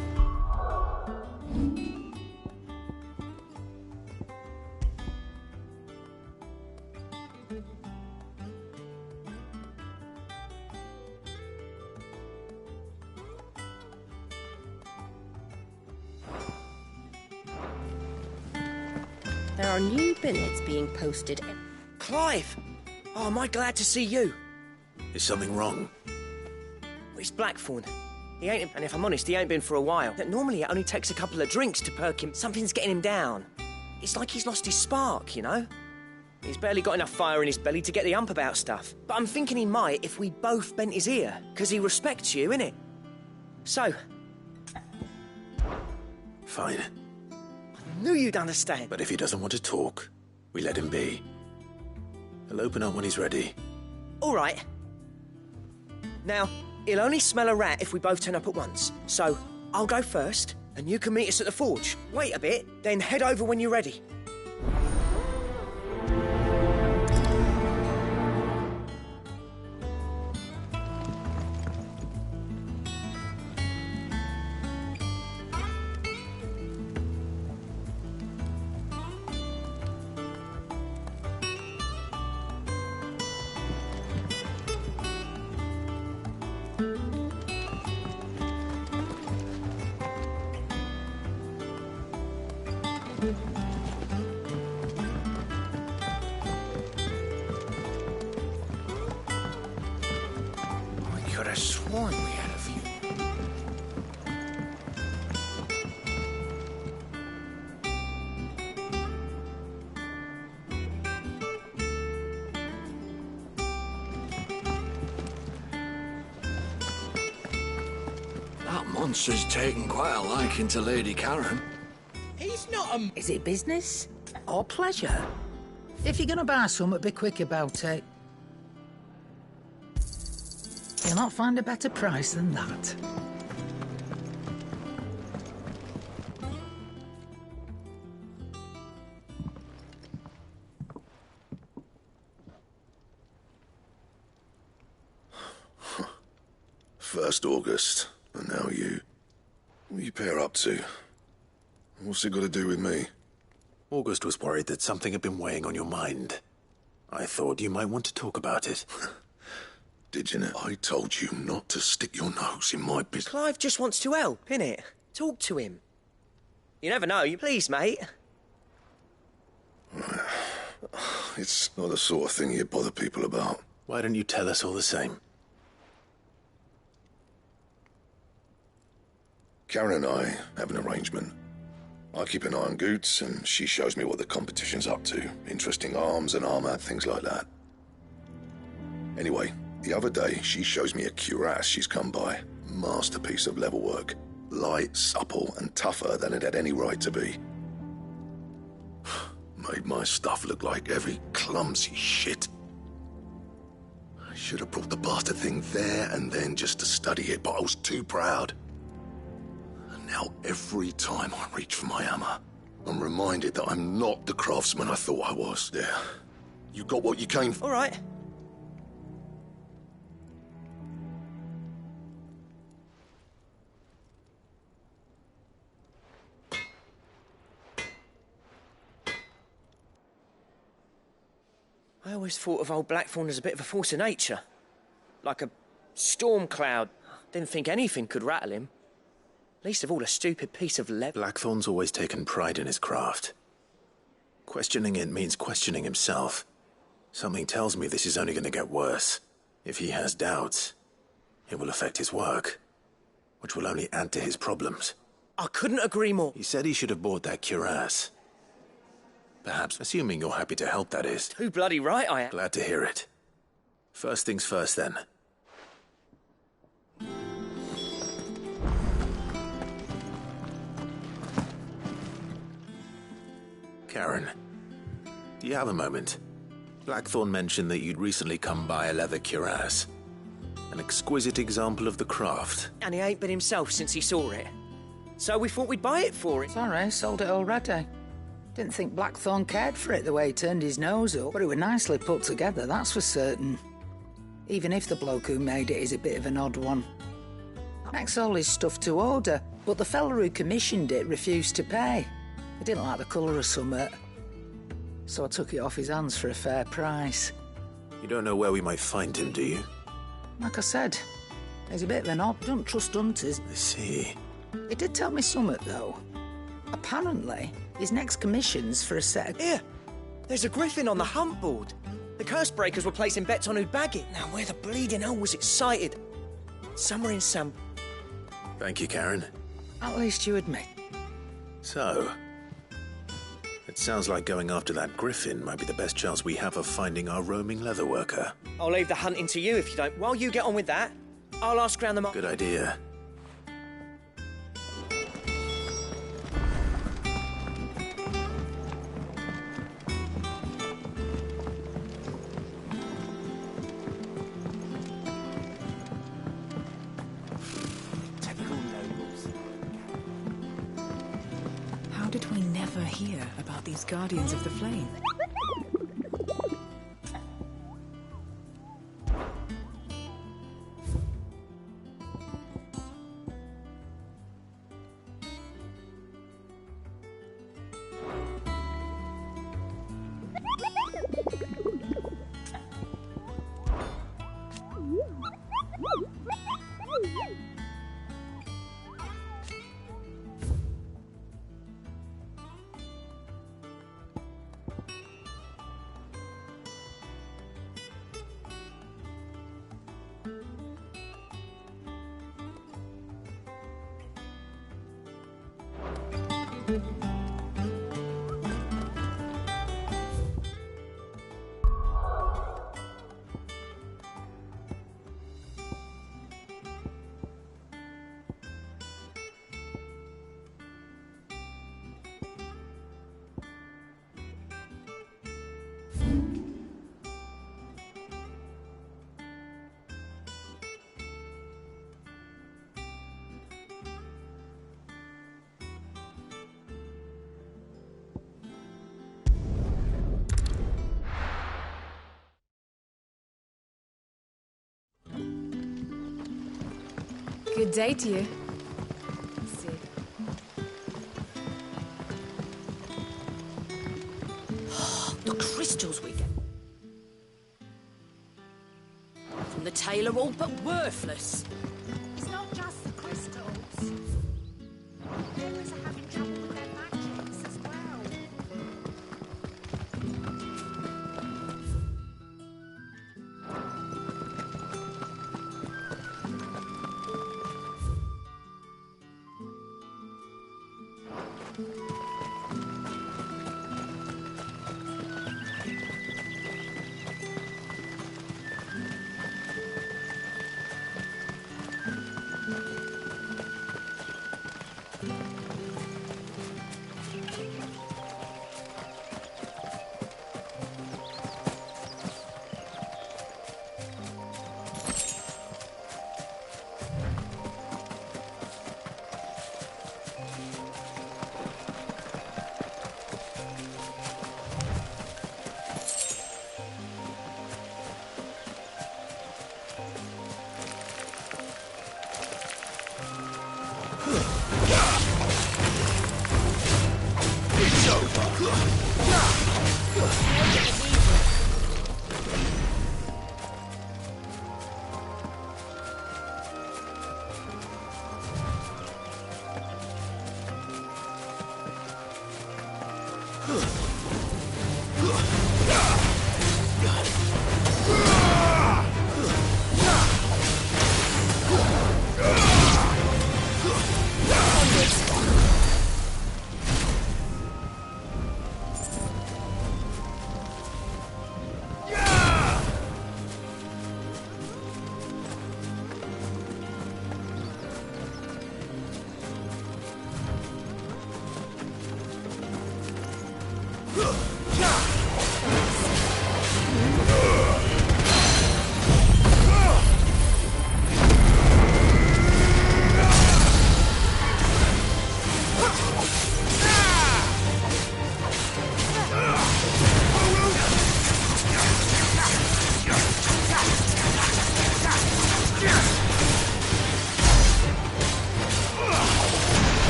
There are new billets being posted. Clive! Oh, am I glad to see you? Is something wrong? It's Blackthorn. He ain't, and if I'm honest, he ain't been for a while. Normally it only takes a couple of drinks to perk him. Something's getting him down. It's like he's lost his spark, you know? He's barely got enough fire in his belly to get the ump about stuff. But I'm thinking he might if we both bent his ear, because he respects you, innit? So, Fine. I knew you'd understand. But if he doesn't want to talk, we let him be. He'll open up when he's ready. All right. Now, he'll only smell a rat if we both turn up at once. So, I'll go first, and you can meet us at the forge. Wait a bit, then head over when you're ready. I could have sworn we had a few. That monster's taken quite a liking to Lady Karen. He's not a... Is it business or pleasure? If you're gonna buy something, be quick about it. You'll not find a better price than that. First August, and now you. What are you pair up to? What's it got to do with me? August was worried that something had been weighing on your mind. I thought you might want to talk about it. Did you know? I told you not to stick your nose in my business. Clive just wants to help, innit? Talk to him. You never know. Please, mate. It's not the sort of thing you bother people about. Why don't you tell us all the same? Karen and I have an arrangement. I keep an eye on Goots, and she shows me what the competition's up to. Interesting arms and armor, things like that. Anyway, the other day, she shows me a cuirass she's come by. Masterpiece of level work. Light, supple, and tougher than it had any right to be. Made my stuff look like heavy, clumsy shit. I should have brought the bastard thing there and then just to study it, but I was too proud. Now, every time I reach for my hammer, I'm reminded that I'm not the craftsman I thought I was. There. You got what you came for. All right. I always thought of old Blackthorn as a bit of a force of nature. Like a storm cloud. Didn't think anything could rattle him. Least of all a stupid piece of lead. Blackthorn's always taken pride in his craft. Questioning it means questioning himself. Something tells me this is only going to get worse. If he has doubts, it will affect his work, which will only add to his problems. I couldn't agree more. He said he should have bought that cuirass. Perhaps, assuming you're happy to help, that is. Too bloody right I am. Glad to hear it. First things first, then. Karen, do you have a moment? Blackthorn mentioned that you'd recently come by a leather cuirass. An exquisite example of the craft. And he ain't been himself since he saw it. So we thought we'd buy it for him. Sorry, sold it already. Didn't think Blackthorn cared for it the way he turned his nose up, but it was nicely put together, that's for certain. Even if the bloke who made it is a bit of an odd one. Makes all his stuff to order, but the fella who commissioned it refused to pay. He didn't like the colour of summit, so I took it off his hands for a fair price. You don't know where we might find him, do you? Like I said, he's a bit of an odd, don't trust hunters. I see. He did tell me summit, though. Apparently, his next commission's for a set of... Here, there's a griffin on the hunt board. The curse breakers were placing bets on who'd bag it. Now, where the bleeding hell was it sighted? Somewhere in Sam. Thank you, Karen. At least you admit. So, it sounds like going after that griffin might be the best chance we have of finding our roaming leatherworker. I'll leave the hunting to you if you don't. While you get on with that, I'll ask round the market. Good idea. hear about these Guardians of the Flame? Good day to you. Let's see. The crystals we get from the tailor, all but worthless. It's not just the crystals. Heroes are having trouble with their magics as well.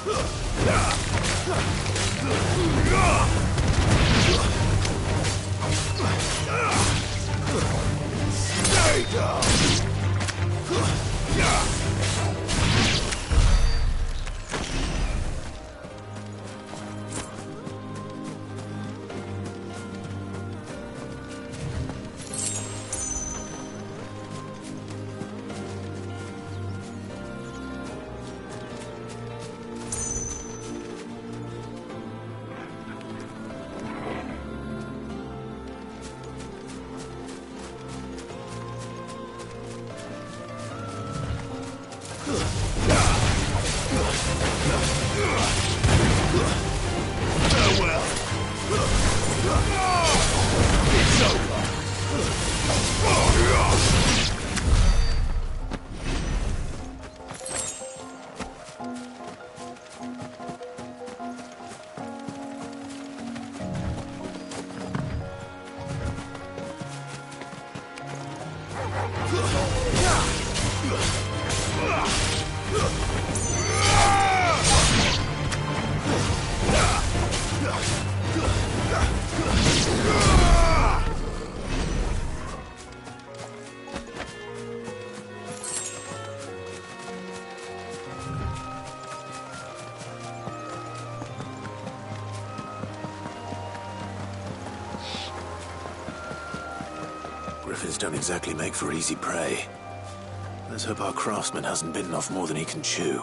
Stay down! Griffins don't exactly make for easy prey. Let's hope our craftsman hasn't bitten off more than he can chew.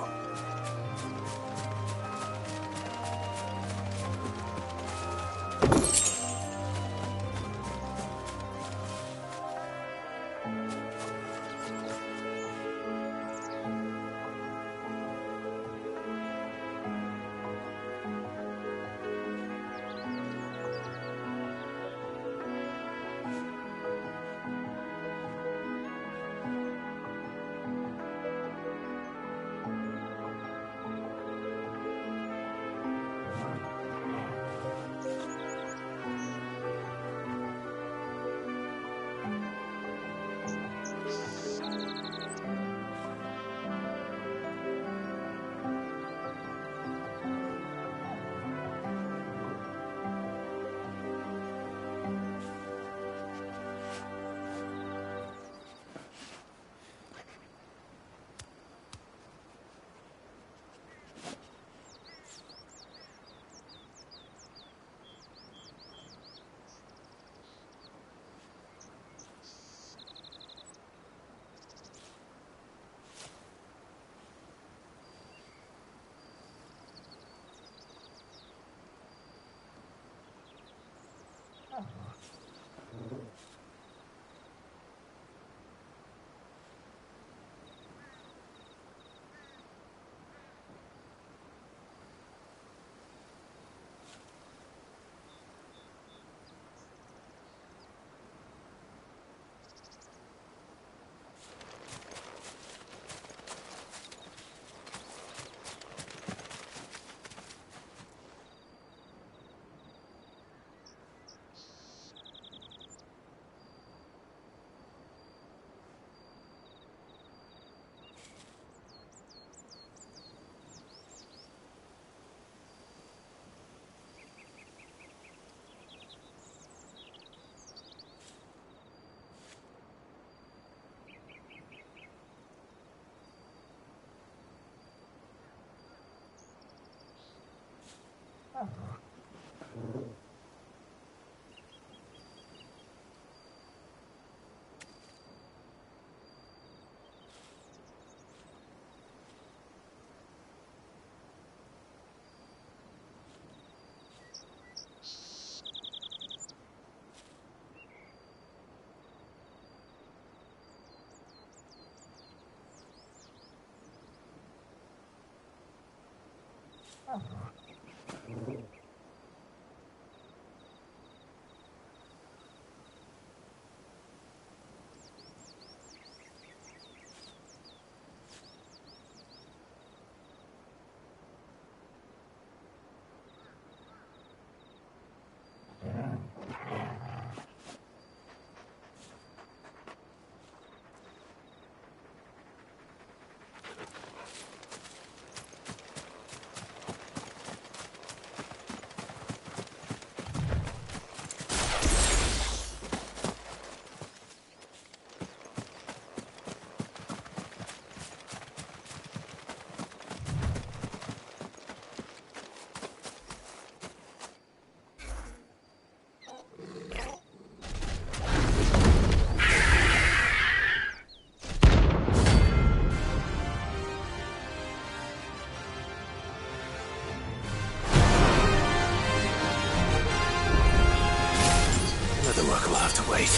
work will have to wait.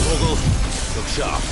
Vogel, look sharp.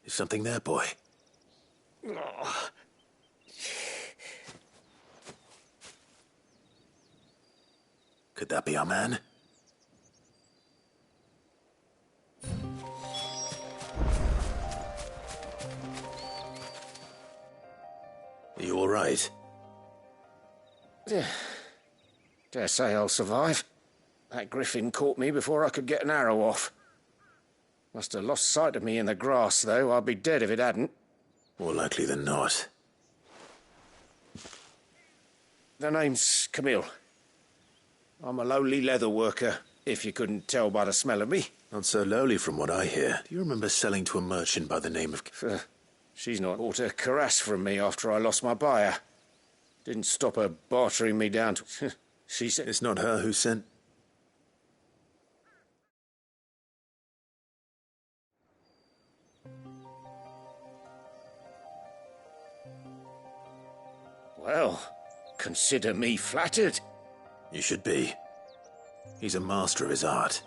Is something there, boy? Could that be our man? Are you all right? Dare say I'll survive. That griffin caught me before I could get an arrow off. Must have lost sight of me in the grass, though. I'd be dead if it hadn't. More likely than not. The name's Camille. I'm a lowly leather worker. if you couldn't tell by the smell of me. Not so lowly from what I hear. Do you remember selling to a merchant by the name of... She's not bought a cuirass from me after I lost my buyer. Didn't stop her bartering me down to... She said... It's not her who sent... Well, consider me flattered. You should be. He's a master of his art,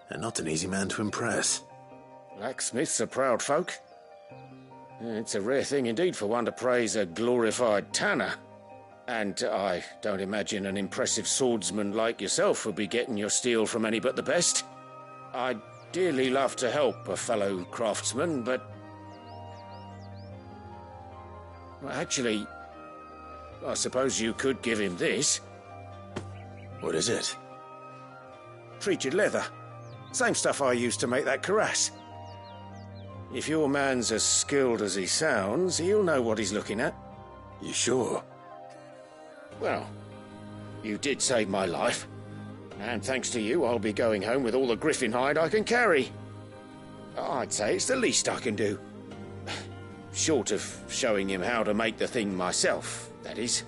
and not an easy man to impress. Blacksmiths are proud folk. It's a rare thing indeed for one to praise a glorified tanner. And I don't imagine an impressive swordsman like yourself would be getting your steel from any but the best. I'd dearly love to help a fellow craftsman, but... Well, actually, I suppose you could give him this. What is it? Treated leather. Same stuff I used to make that cuirass. If your man's as skilled as he sounds, he'll know what he's looking at. You sure? Well, you did save my life. And thanks to you, I'll be going home with all the griffin hide I can carry. I'd say it's the least I can do. Short of showing him how to make the thing myself, that is.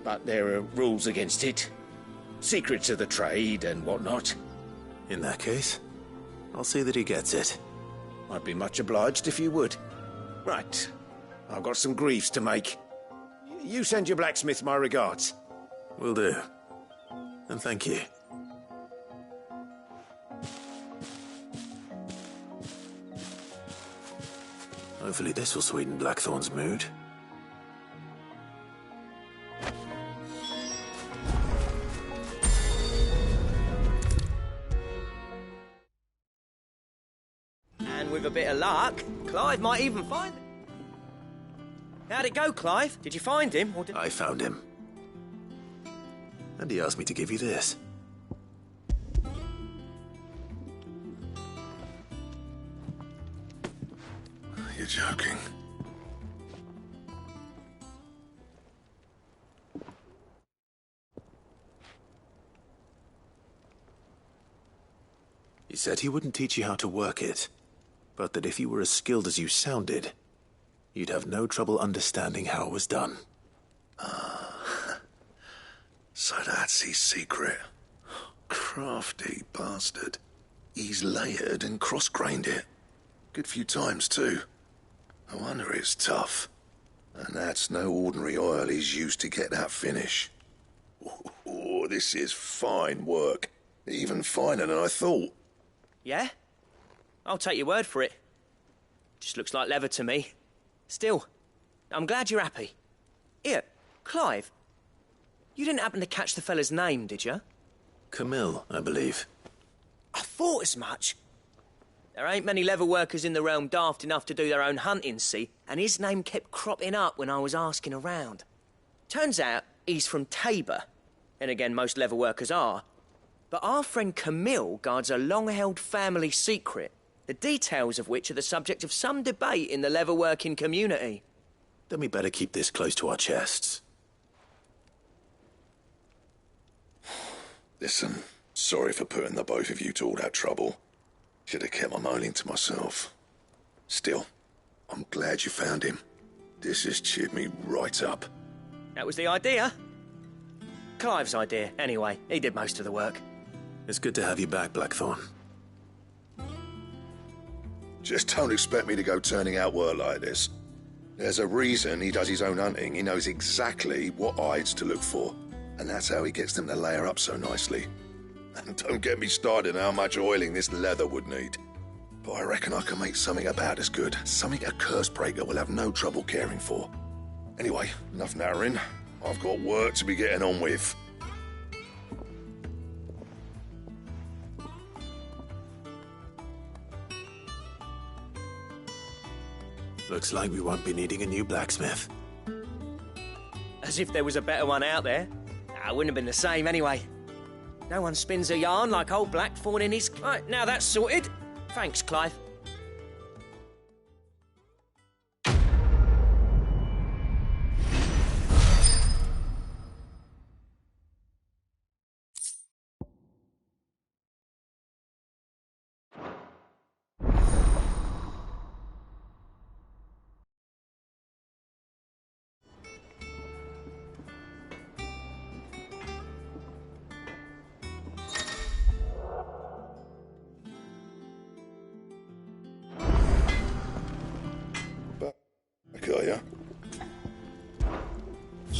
But there are rules against it. Secrets of the trade and whatnot. In that case, I'll see that he gets it. I'd be much obliged if you would. Right. I've got some greaves to make. You send your blacksmith my regards. Will do. And thank you. Hopefully this will sweeten Blackthorn's mood. And with a bit of luck, Clive might even find him. How'd it go, Clive? Did you find him? Or did... I found him. And he asked me to give you this. You're joking. He said he wouldn't teach you how to work it, but that if you were as skilled as you sounded, you'd have no trouble understanding how it was done. So that's his secret. Crafty bastard. He's layered and cross-grained it. Good few times, too. No wonder it's tough. And that's no ordinary oil he's used to get that finish. Oh, this is fine work. Even finer than I thought. Yeah? I'll take your word for it. Just looks like leather to me. Still, I'm glad you're happy. Here, Clive. You didn't happen to catch the fella's name, did you? Camille, I believe. I thought as much. There ain't many leather workers in the realm daft enough to do their own hunting, see? And his name kept cropping up when I was asking around. Turns out he's from Tabor. And again, most leather workers are. But our friend Camille guards a long-held family secret, the details of which are the subject of some debate in the leatherworking community. Then we better keep this close to our chests. Listen, sorry for putting the both of you to all that trouble. Should have kept my moaning to myself. Still, I'm glad you found him. This has cheered me right up. That was the idea. Clive's idea, anyway. He did most of the work. It's good to have you back, Blackthorn. Just don't expect me to go turning out work like this. There's a reason he does his own hunting. He knows exactly what hides to look for. And that's how he gets them to layer up so nicely. And don't get me started on how much oiling this leather would need. But I reckon I can make something about as good. Something a curse breaker will have no trouble caring for. Anyway, enough narrowing. I've got work to be getting on with. Looks like we won't be needing a new blacksmith. As if there was a better one out there. It wouldn't have been the same anyway. No one spins a yarn like old Blackthorn in his... Right, now that's sorted. Thanks, Clive.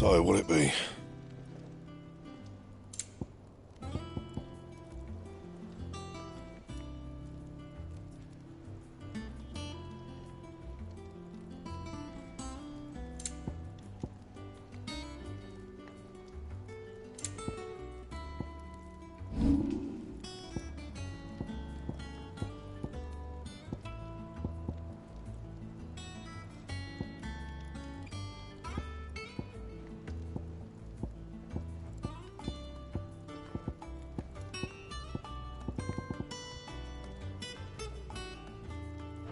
So, will it be?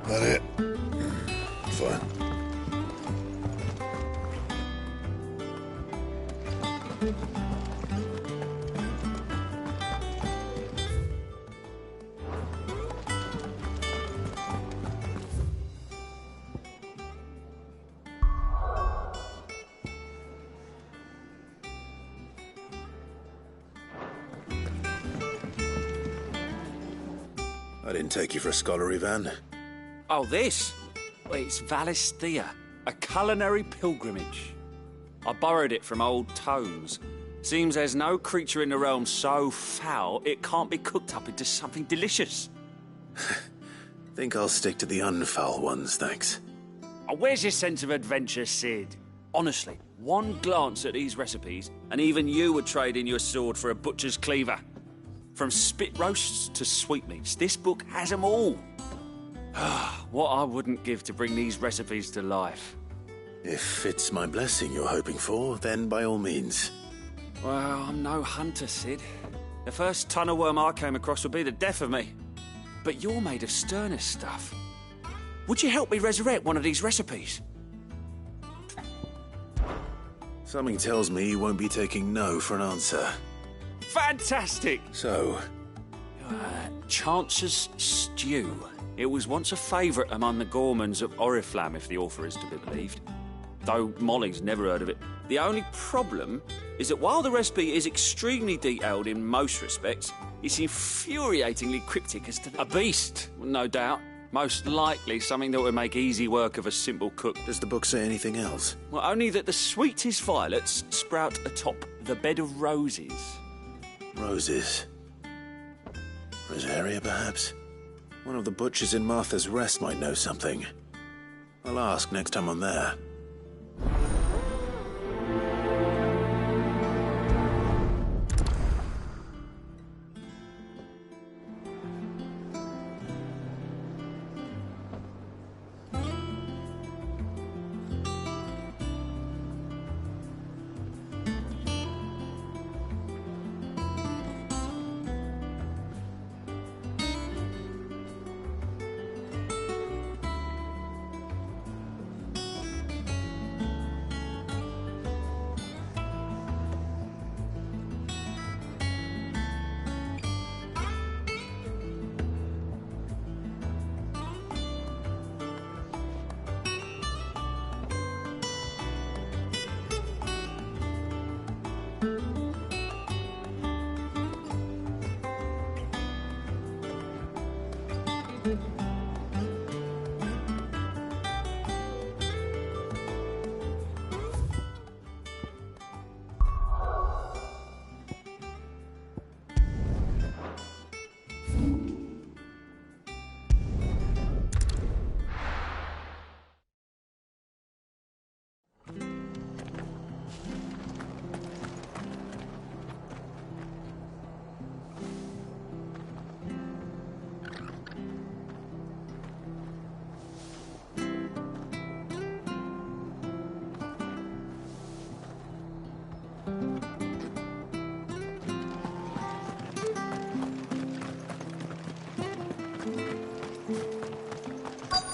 That it? Fine. I didn't take you for a scholar, Ivan. Oh, this? Well, it's Valisthea, a culinary pilgrimage. I borrowed it from old tomes. Seems there's no creature in the realm so foul it can't be cooked up into something delicious. Think I'll stick to the unfoul ones, thanks. Oh, where's your sense of adventure, Sid? Honestly, one glance at these recipes, and even you would trade in your sword for a butcher's cleaver. From spit roasts to sweetmeats, this book has them all. What I wouldn't give to bring these recipes to life. If it's my blessing you're hoping for, then by all means. Well, I'm no hunter, Sid. The first tunnel worm I came across would be the death of me. But you're made of sterner stuff. Would you help me resurrect one of these recipes? Something tells me you won't be taking no for an answer. Fantastic! So? Chance's Stew. It was once a favourite among the gourmands of Oriflamme, if the author is to be believed. Though Molling's never heard of it. The only problem is that while the recipe is extremely detailed in most respects, it's infuriatingly cryptic as to a beast, no doubt. Most likely something that would make easy work of a simple cook. Does the book say anything else? Well, only that the sweetest violets sprout atop the bed of roses. Roses. Rosaria, perhaps? One of the butchers in Martha's Rest might know something. I'll ask next time I'm there.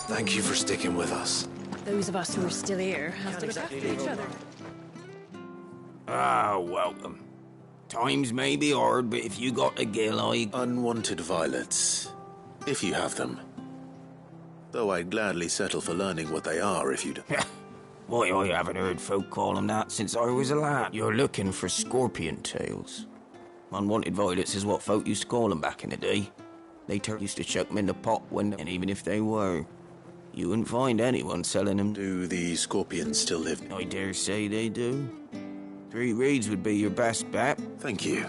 Thank you for sticking with us. Those of us who are still here have to look after each other. Ah, welcome. Times may be hard, but if you got a gill, Unwanted violets. If you have them. Though I'd gladly settle for learning what they are if you'd... Why, I haven't heard folk call them that since I was a lad. You're looking for scorpion tails. Unwanted violets is what folk used to call them back in the day. They used to chuck them in the pot when, and even if they were, you wouldn't find anyone selling them. Do the scorpions still live? I dare say they do. 3 reeds would be your best bet. Thank you.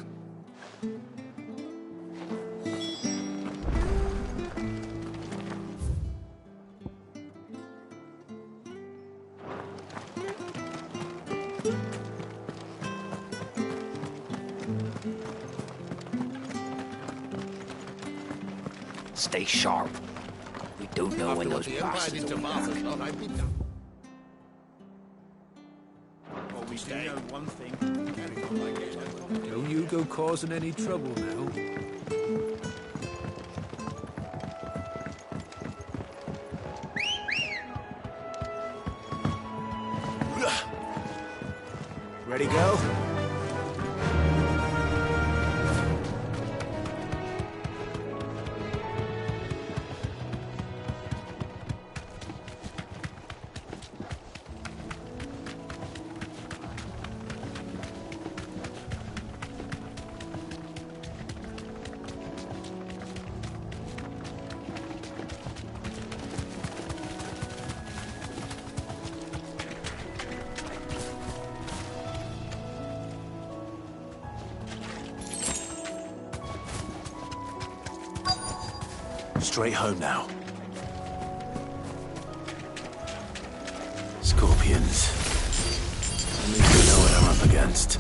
Stay sharp. We don't know when those bastards will be back. Well, we do know one thing. Don't you go causing any trouble now. Ready, go? Straight home now. Scorpions. At least I know what I'm up against.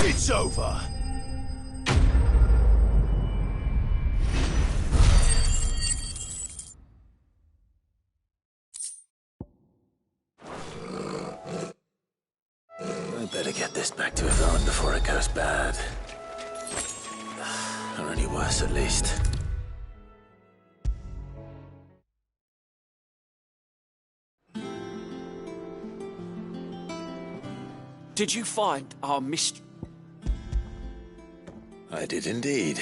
It's over. I better get this back to Yvonne before it goes bad. Or any worse, at least. Did you find our mystery? I did indeed.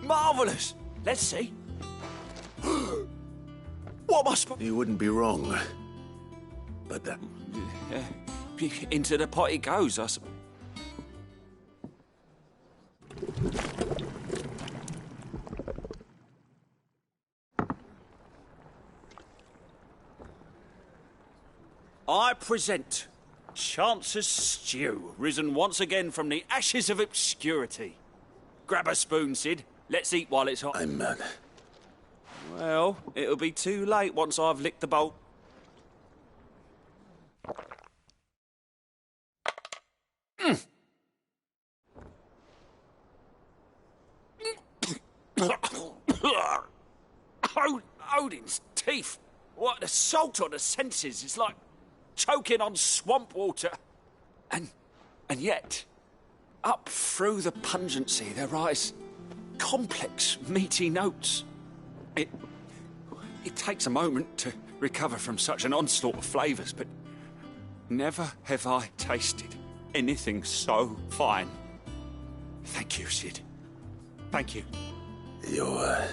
Marvellous! Let's see. What am I supposed... You wouldn't be wrong. But that... Into the pot it goes, I suppose. I present Chance's Stew, risen once again from the ashes of obscurity. Grab a spoon, Sid. Let's eat while it's hot. I'm mad. Well, it'll be too late once I've licked the bowl. Odin's teeth. What, the salt on the senses. It's like choking on swamp water. And yet, up through the pungency, there rise complex, meaty notes. It takes a moment to recover from such an onslaught of flavours, but never have I tasted anything so fine. Thank you, Sid. Thank you. You're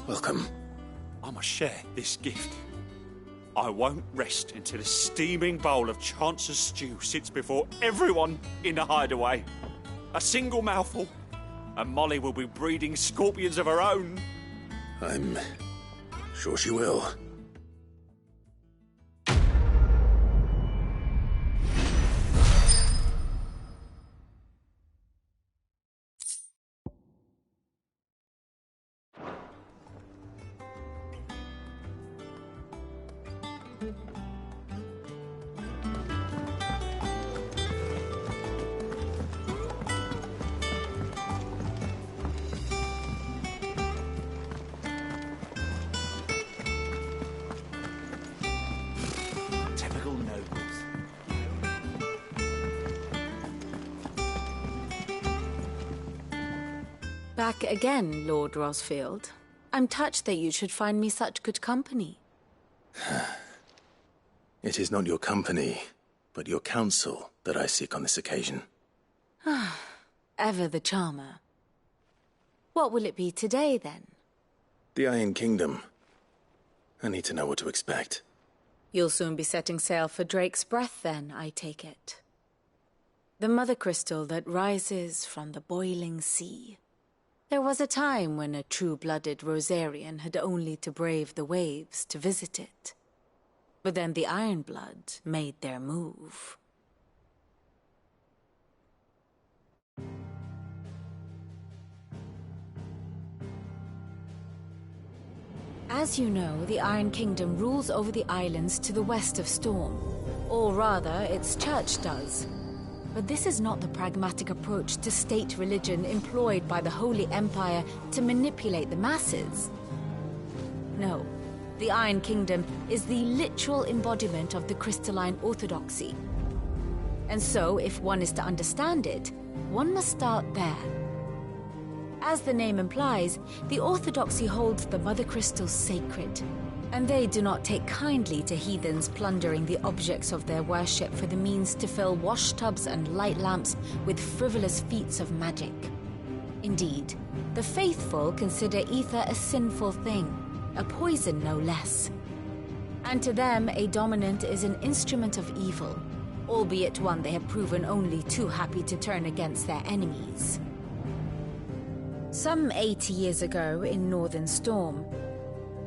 Welcome. I must share this gift. I won't rest until a steaming bowl of Chance's stew sits before everyone in the hideaway. A single mouthful, and Molly will be breeding scorpions of her own. I'm sure she will. Typical nobles. Back again, Lord Rosfield. I'm touched that you should find me such good company. It is not your company, but your counsel that I seek on this occasion. Ever the charmer. What will it be today, then? The Iron Kingdom. I need to know what to expect. You'll soon be setting sail for Drake's Breath, then, I take it. The mother crystal that rises from the boiling sea. There was a time when a true-blooded Rosarian had only to brave the waves to visit it. But then the Ironblood made their move. As you know, the Iron Kingdom rules over the islands to the west of Storm. Or rather, its church does. But this is not the pragmatic approach to state religion employed by the Holy Empire to manipulate the masses. No, the Iron Kingdom is the literal embodiment of the crystalline orthodoxy. And so, if one is to understand it, one must start there. As the name implies, the orthodoxy holds the mother crystals sacred, and they do not take kindly to heathens plundering the objects of their worship for the means to fill washtubs and light lamps with frivolous feats of magic. Indeed, the faithful consider ether a sinful thing, a poison no less. And to them, a dominant is an instrument of evil, albeit one they have proven only too happy to turn against their enemies. Some 80 years ago, in Northern Storm,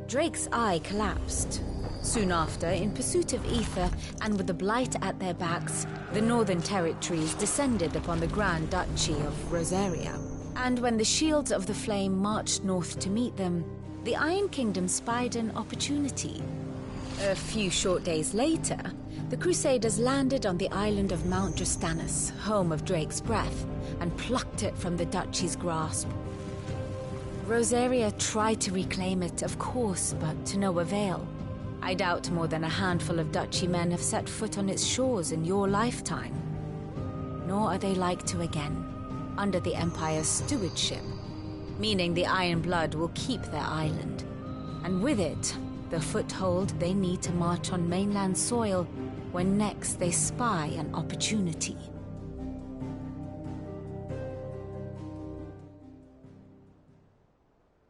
Drake's eye collapsed. Soon after, in pursuit of ether, and with the Blight at their backs, the Northern Territories descended upon the Grand Duchy of Rosaria. And when the Shields of the Flame marched north to meet them, the Iron Kingdom spied an opportunity. A few short days later, the Crusaders landed on the island of Mount Drastanus, home of Drake's Breath, and plucked it from the Duchy's grasp. Rosaria tried to reclaim it, of course, but to no avail. I doubt more than a handful of Duchy men have set foot on its shores in your lifetime. Nor are they like to again, under the Empire's stewardship, meaning the Iron Blood will keep their island, and with it, the foothold they need to march on mainland soil when next they spy an opportunity.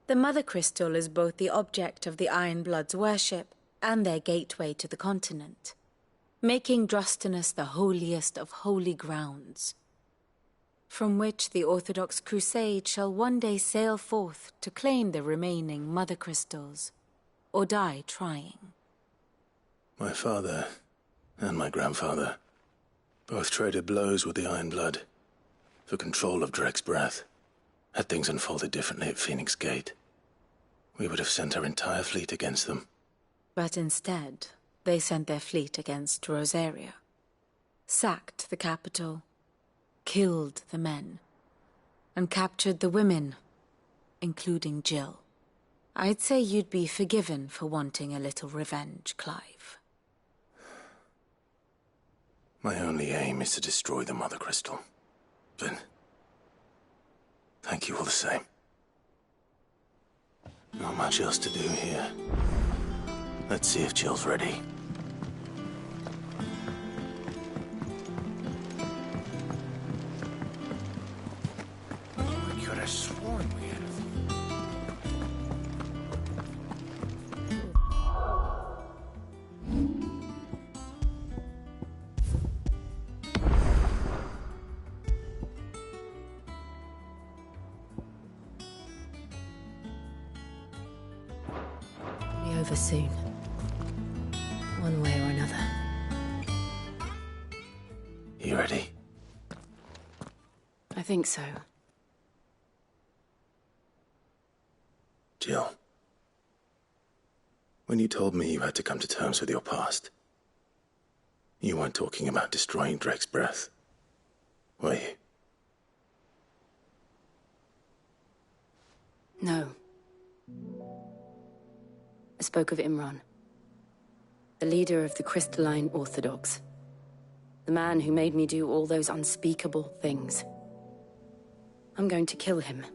The Mother Crystal is both the object of the Iron Blood's worship and their gateway to the continent, making Drastanus the holiest of holy grounds, from which the Orthodox Crusade shall one day sail forth to claim the remaining Mother Crystals, or die trying. My father and my grandfather both traded blows with the Iron Blood for control of Drake's Breath. Had things unfolded differently at Phoenix Gate, we would have sent our entire fleet against them. But instead, they sent their fleet against Rosaria, sacked the capital, killed the men, and captured the women, including Jill. I'd say you'd be forgiven for wanting a little revenge, Clive. My only aim is to destroy the Mother Crystal. But thank you all the same. Not much else to do here. Let's see if Jill's ready. I could have sworn we had a... over soon. One way or another. You ready? I think so. Jill. When you told me you had to come to terms with your past, you weren't talking about destroying Drake's breath, were you? No. I spoke of Imran, the leader of the Crystalline Orthodox. The man who made me do all those unspeakable things. I'm going to kill him.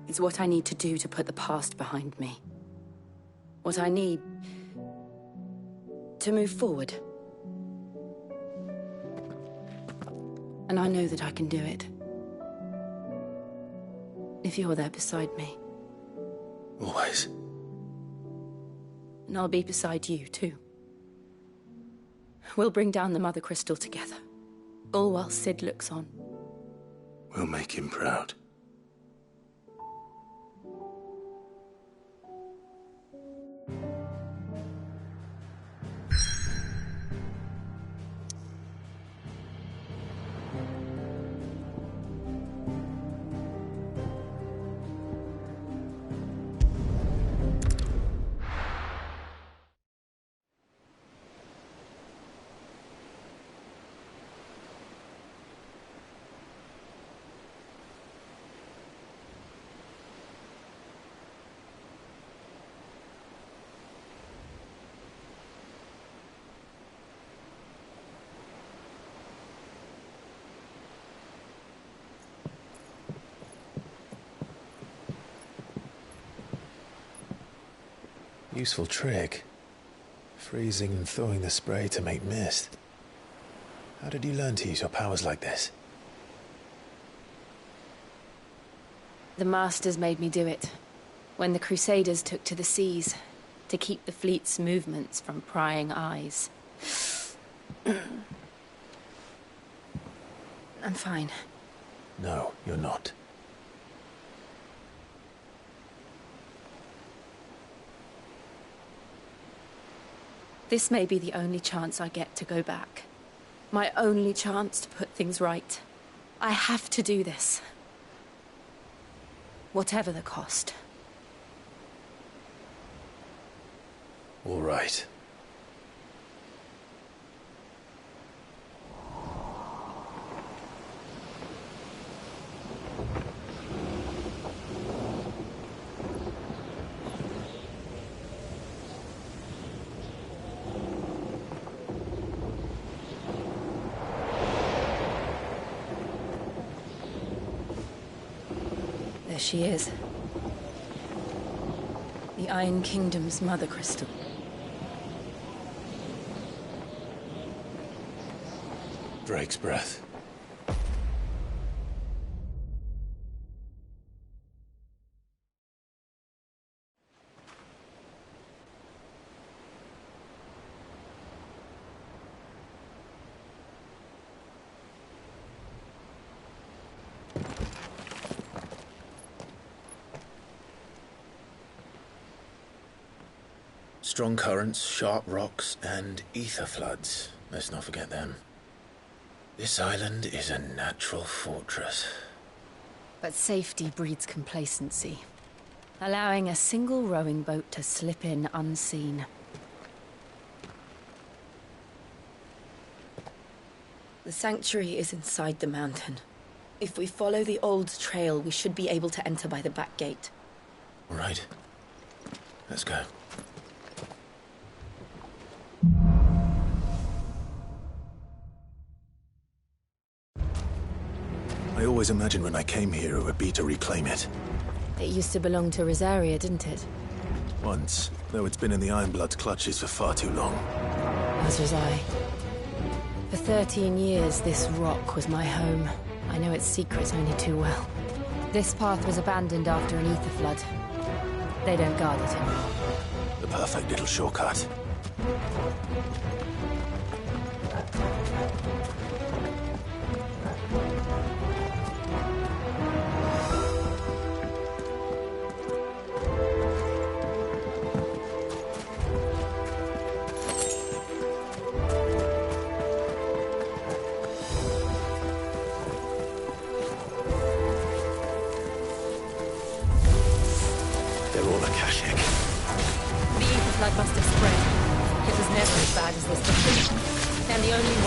It's what I need to do to put the past behind me. What I need to move forward. And I know that I can do it. If you're there beside me. Always. And I'll be beside you, too. We'll bring down the Mother Crystal together. All while Sid looks on. We'll make him proud. Useful trick. Freezing and thawing the spray to make mist. How did you learn to use your powers like this? The Masters made me do it. When the Crusaders took to the seas, to keep the fleet's movements from prying eyes. I'm fine. No, you're not. This may be the only chance I get to go back. My only chance to put things right. I have to do this. Whatever the cost. All right. There she is. The Iron Kingdom's Mother Crystal. Drake's breath. Strong currents, sharp rocks, and ether floods. Let's not forget them. This island is a natural fortress. But safety breeds complacency. Allowing a single rowing boat to slip in unseen. The sanctuary is inside the mountain. If we follow the old trail, we should be able to enter by the back gate. All right. Let's go. I always imagined when I came here it would be to reclaim it. It used to belong to Rosaria, didn't it? Once, though it's been in the Ironblood's clutches for far too long. As was I. For 13 years, this rock was my home. I know its secret only too well. This path was abandoned after an ether flood. They don't guard it anymore. The perfect little shortcut.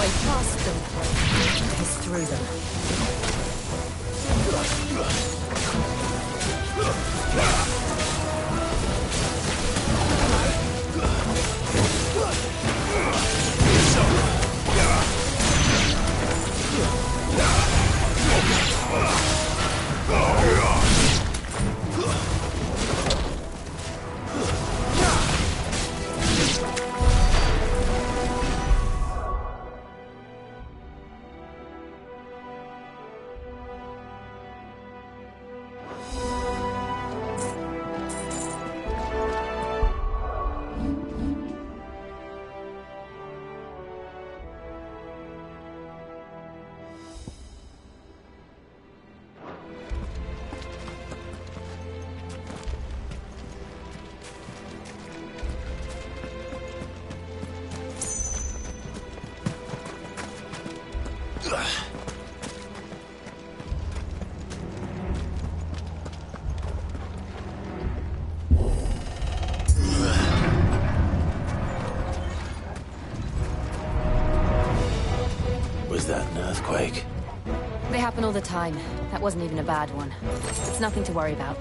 way past them. Piss through them. Was that an earthquake? They happen all the time. That wasn't even a bad one. It's nothing to worry about.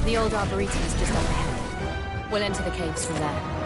The old Arboretum's just up ahead. We'll enter the caves from there.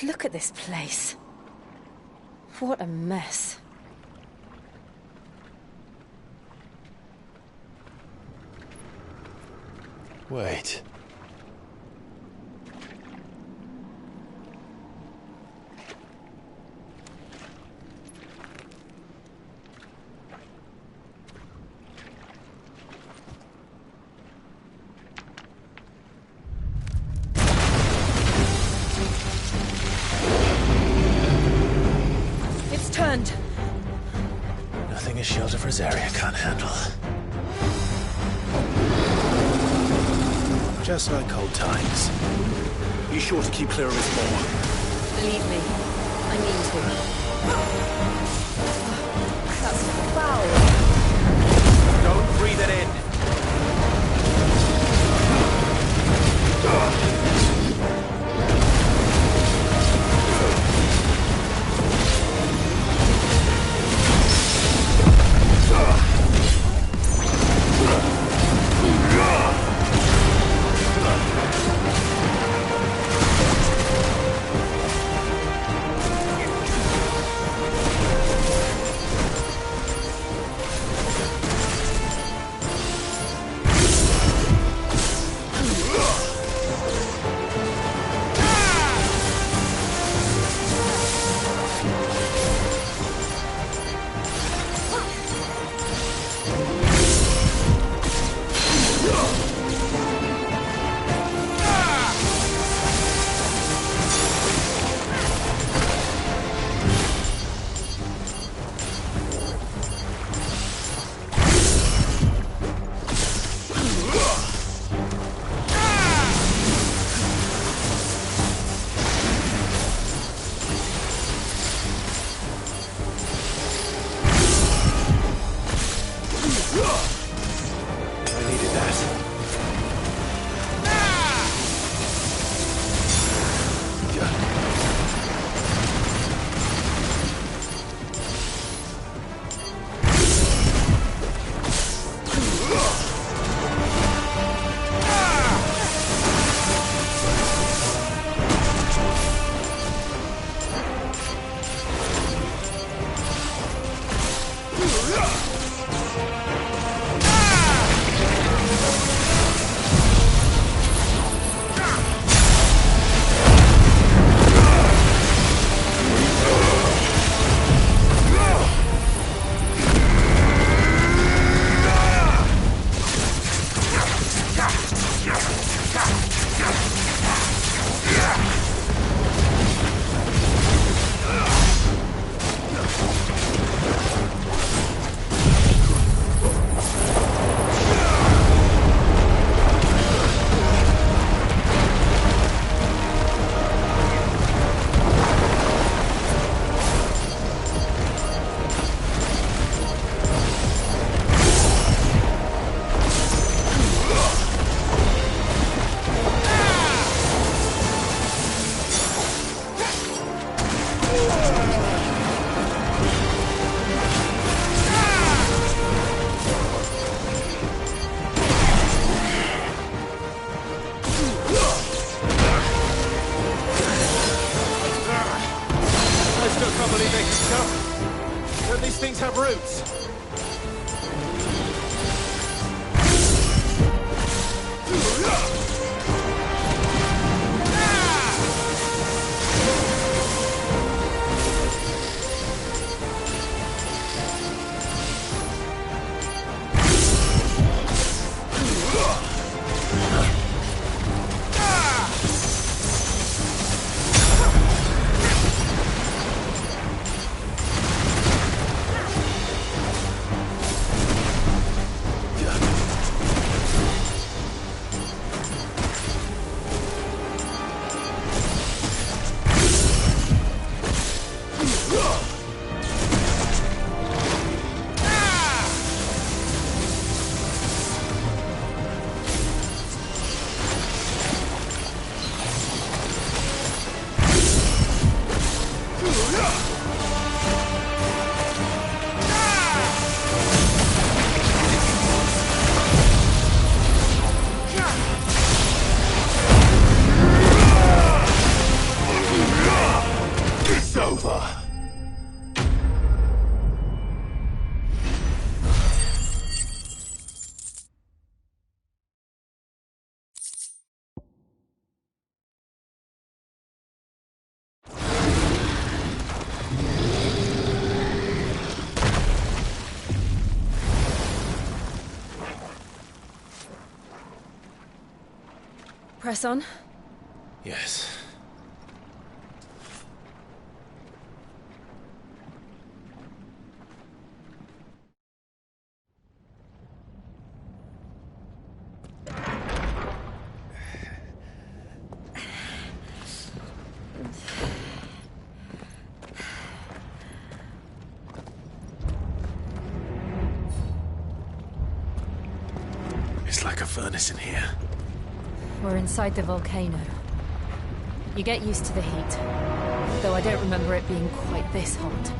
Look at this place. What a mess. Wait. It's turned. Nothing a shield of Rosaria can't handle. Just like old times. Be sure to keep clear of his maw. Believe me, I mean to. That's foul. Don't breathe it in. Don't these things have roots? Press on. Yes. It's like a furnace in here. We're inside the volcano. You get used to the heat, though I don't remember it being quite this hot.